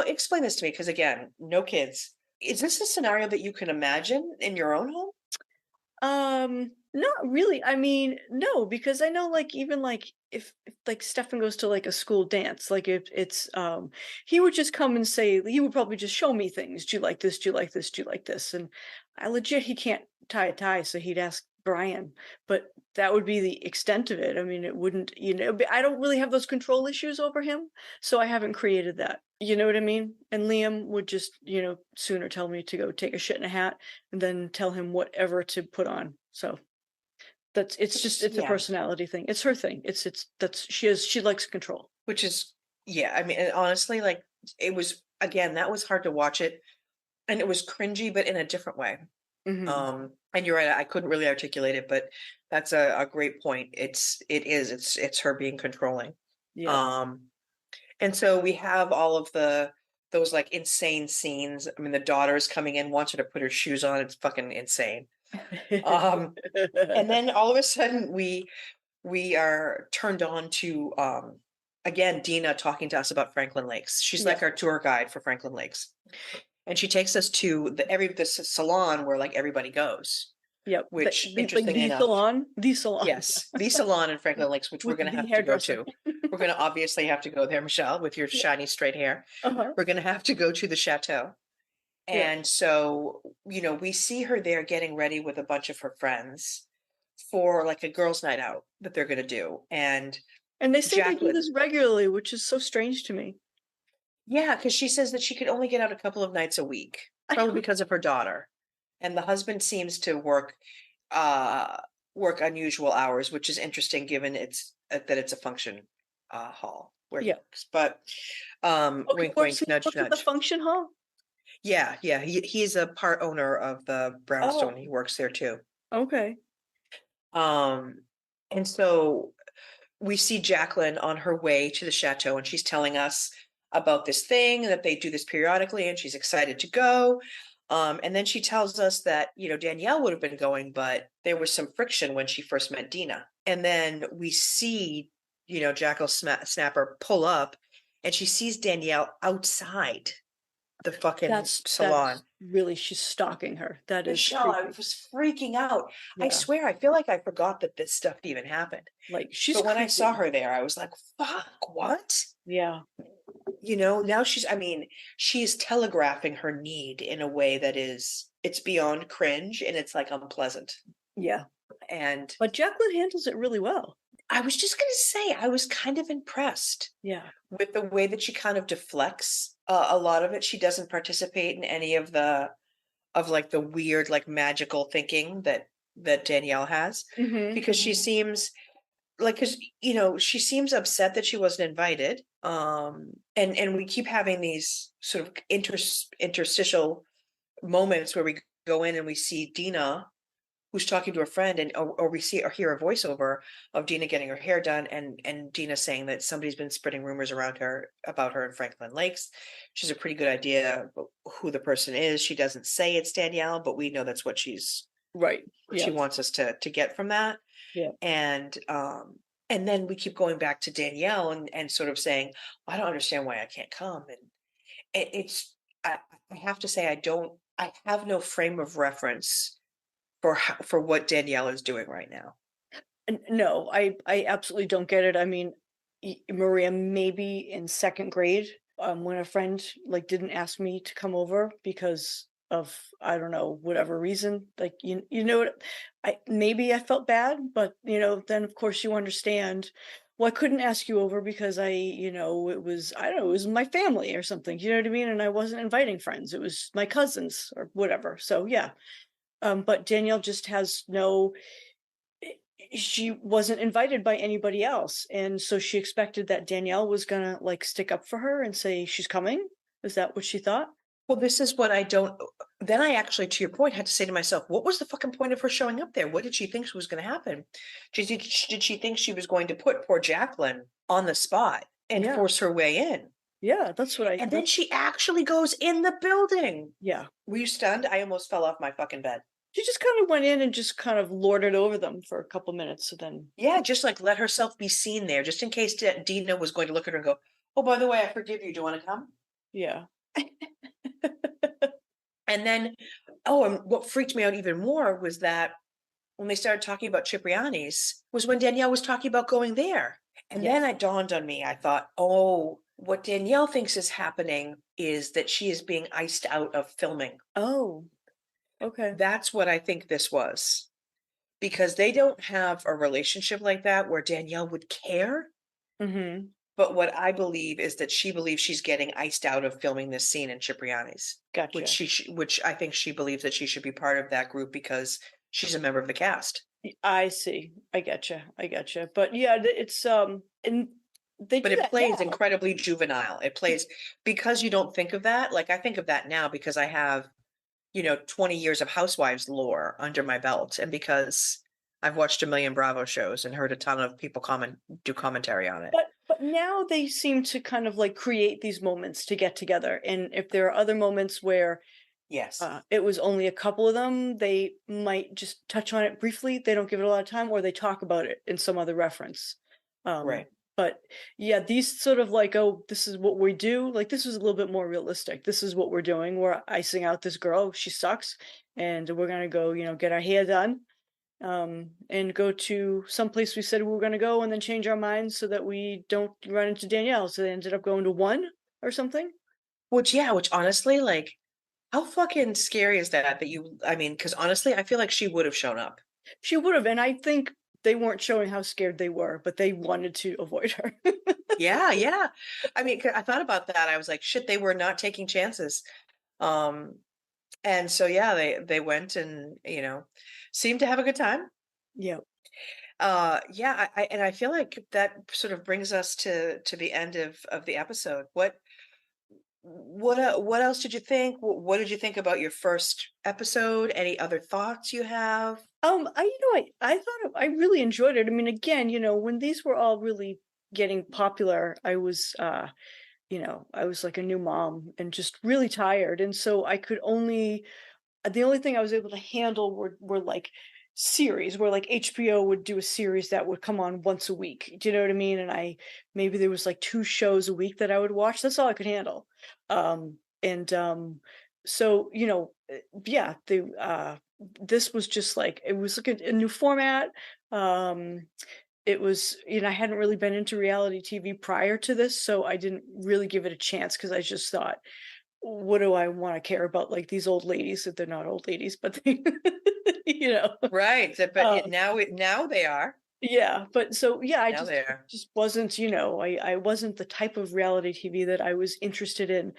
Explain this to me, because again, no kids. Is this a scenario that you can imagine in your own home? Not really. I mean, no, because I know like even like if like Stefan goes to like a school dance, like if it's he would just come and say he would probably just show me things. Do you like this? Do you like this? Do you like this? And I legit he can't tie a tie, so he'd ask Brian. But that would be the extent of it. I mean, it wouldn't, I don't really have those control issues over him, so I haven't created that. You know what I mean? And Liam would just, sooner tell me to go take a shit in a hat and then tell him whatever to put on. So it's a Yeah, personality thing. It's her thing. That's she likes control. which is, yeah, I mean, and honestly, like, it was, again, that was hard to watch it, and it was cringy, but in a different way. Hmm. And you're right, I couldn't really articulate it, but that's a great point. It's her being controlling. Yeah. Um, and so we have all of those like insane scenes. I mean, the daughter's coming in, wants her to put her shoes on. It's fucking insane. Um, and then all of a sudden we are turned on to again Dina talking to us about Franklin Lakes. She's Yeah. like our tour guide for Franklin Lakes, and she takes us to this salon where like everybody goes. Yep. Which, Like interestingly enough, the salon. yes, the salon in Franklin Lakes, which we're With going to the have to go hairdresser. to. We're going to obviously have to go there, Michelle, with your Yeah. shiny straight hair. Uh-huh. We're going to have to go to the chateau. Yeah. And so, we see her there getting ready with a bunch of her friends for like a girls' night out that they're going to do. And And they say they do Jacqueline, this regularly, which is so strange to me. yeah, because she says that she could only get out a couple of nights a week, I probably don't. because of her daughter. And the husband seems to uh, work unusual hours, which is interesting given that it's a function hall where he Yeah. works. But Okay. wink, Well, so wink, he nudge, works at the nudge. function hall. Yeah, he's a part owner of the Brownstone. Oh. He works there too. Okay. Um, and so we see Jacqueline on her way to the chateau, and she's telling us about this thing that they do this periodically, and she's excited to go. And then she tells us that, Danielle would have been going, but there was some friction when she first met Dina. And then we see, Jackal Snapper pull up, and she sees Danielle outside the fucking salon. That's really she's stalking her. That is Michelle, I creepy. was freaking out. I Yeah. swear, I feel like I forgot that this stuff even happened. Like she's But when I saw creepy. her there, I was like, fuck, what? Yeah. Now she's telegraphing her need in a way that it's beyond cringe, and it's like unpleasant. Yeah. And But Jacqueline handles it really well. I was just going to say, I was kind of impressed Yeah. with the way that she kind of deflects a lot of it. She doesn't participate in any of like the weird, like magical thinking that Danielle has, Mm-hmm. because she seems like, because she seems upset that she wasn't invited, and we keep having these sort of interstitial moments where we go in and we see Dina, who's talking to a friend, and or we see or hear a voiceover of Dina getting her hair done, and Dina saying that somebody's been spreading rumors around her about her in Franklin Lakes. She's a pretty good idea about who the person is. She doesn't say it's Danielle, but we know that's what she Right. Yeah. wants us to get from that. Yeah. And then we keep going back to Danielle and sort of saying, I don't understand why I can't come. And I have to say, I have no frame of reference for what Danielle is doing right now. No, I absolutely don't get it. I mean, Maria, maybe in second grade, when a friend like didn't ask me to come over because of I don't know whatever reason, like you know what, maybe I felt bad, but then of course you understand. Well, I couldn't ask you over because it was I don't know, it was my family or something. You know what I mean? And I wasn't inviting friends. It was my cousins or whatever. So yeah. But Danielle just has no she wasn't invited by anybody else, and so she expected that Danielle was gonna like stick up for her and say she's coming. Is that what she thought? Well, this is what I don't. Then I actually, to your point, had to say to myself, what was the fucking point of her showing up there? What did she think was going to happen? Did she think she was going to put poor Jacqueline on the spot and Yeah. force her way in? Yeah, that's what I. And then she actually goes in the building. Yeah, Were you stunned? I almost fell off my fucking bed. she just kind of went in and just kind of lorded over them for a couple minutes, so then Yeah, just like let herself be seen there, just in case Dina was going to look at her and go, "Oh, by the way, I forgive you. Do you want to come?" yeah. And then, oh, and what freaked me out even more was that when they started talking about Cipriani's was when Danielle was talking about going there. And then Yes. it dawned on me, I thought, oh, what Danielle thinks is happening is that she is being iced out of filming. Oh, okay. That's what I think this was. Because they don't have a relationship like that where Danielle would care. Mm-hmm. But what I believe is that she believes she's getting iced out of filming this scene in Cipriani's, Gotcha. which I think she believes that she should be part of that group because she's a member of the cast. I see. I getcha. I getcha. But yeah, it's and they But do it that plays now. incredibly juvenile. It plays because you don't think of that. Like I think of that now because I have, 20 years of Housewives lore under my belt, and because I've watched a million Bravo shows and heard a ton of people do commentary on it. But now they seem to kind of like create these moments to get together. And if there are other moments where Yes. it was only a couple of them, they might just touch on it briefly. They don't give it a lot of time, or they talk about it in some other reference. Right. But yeah, these sort of like, oh, this is what we do. Like this is a little bit more realistic. This is what we're doing. We're icing out this girl. She sucks, and we're gonna go, get our hair done, and go to some place we said we were gonna go, and then change our minds so that we don't run into Danielle. So they ended up going to one or something. Which honestly, like, how fucking scary is that? I mean, because honestly, I feel like she would have shown up. She would have, and I think they weren't showing how scared they were, but they wanted to avoid her. Yeah, yeah. I mean, I thought about that. I was like, shit, they were not taking chances. Um, and so yeah, they went and seemed to have a good time. Yeah. Yeah, and I feel like that sort of brings us to the end of the episode. What else did you think? What did you think about your first episode? Any other thoughts you have? I thought I really enjoyed it. I mean, again, when these were all really getting popular, I was like a new mom and just really tired, and so I could only the only thing I was able to handle were like series where like HBO would do a series that would come on once a week. Do you know what I mean? And maybe there was like two shows a week that I would watch. That's all I could handle. And so yeah, the this was just like it was like a new format. Um it was, I hadn't really been into reality TV prior to this, so I didn't really give it a chance because I just thought, what do I want to care about like these old ladies if they're not old ladies, but they, you know. Right. But Um, now they are. yeah, but so yeah, I Now just they it are. just wasn't, I wasn't the type of reality TV that I was interested in.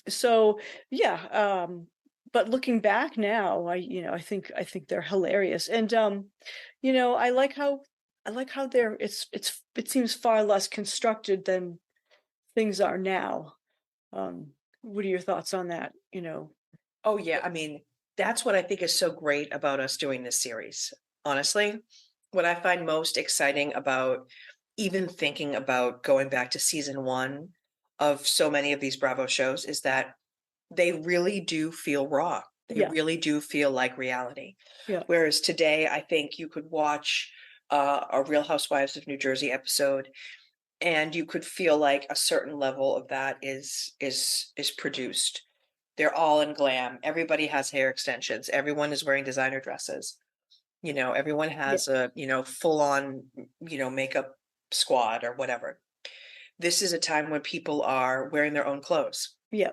So yeah, but looking back now, I think they're hilarious. And I like how they're it seems far less constructed than things are now. What are your thoughts on that? Oh yeah, I mean, that's what I think is so great about us doing this series. Honestly, what I find most exciting about even thinking about going back to season 1 of so many of these Bravo shows is that they really do feel raw. They Yeah, really do feel like reality. yeah, Whereas today, I think you could watch a Real Housewives of New Jersey episode, and you could feel like a certain level of that is produced. They're all in glam. Everybody has hair extensions. Everyone is wearing designer dresses. Everyone yeah, has a, full on, makeup squad or whatever. This is a time when people are wearing their own clothes. yeah.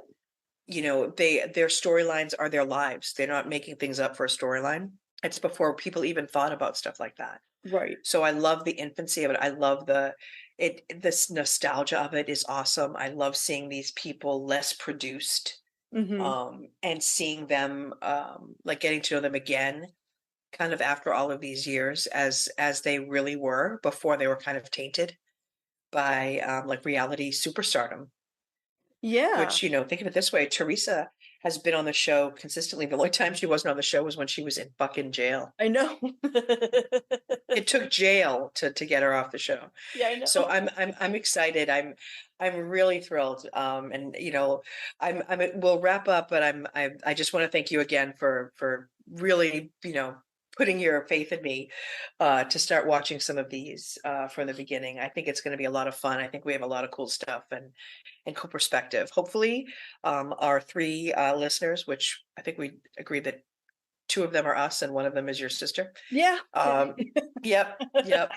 Their storylines are their lives. They're not making things up for a storyline. It's before people even thought about stuff like that. Right. So I love the infancy of it. I love this nostalgia of it is awesome. I love seeing these people less produced, Hmm. and seeing them, like getting to know them again, kind of after all of these years as they really were before they were kind of tainted by, like reality superstardom. Yeah, Which, think of it this way, Teresa has been on the show consistently. The only time she wasn't on the show was when she was in fucking jail. I know. It took jail to get her off the show. Yeah, I So know. I'm excited. I'm really thrilled. And we'll wrap up, but I just want to thank you again for really, putting your faith in me to start watching some of these from the beginning. I think it's going to be a lot of fun. I think we have a lot of cool stuff and cool perspective. Hopefully, our three listeners, which I think we agreed that two of them are us and one of them is your sister. Yeah. Yep, yep.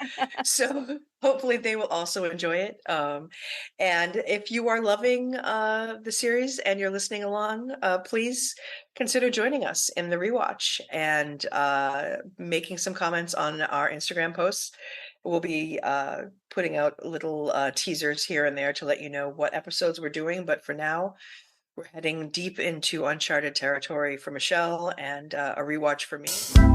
So hopefully they will also enjoy it. And if you are loving the series and you're listening along, please consider joining us in the rewatch and making some comments on our Instagram posts. We'll be putting out little teasers here and there to let you know what episodes we're doing. But for now, we're heading deep into uncharted territory for Michelle and a rewatch for me.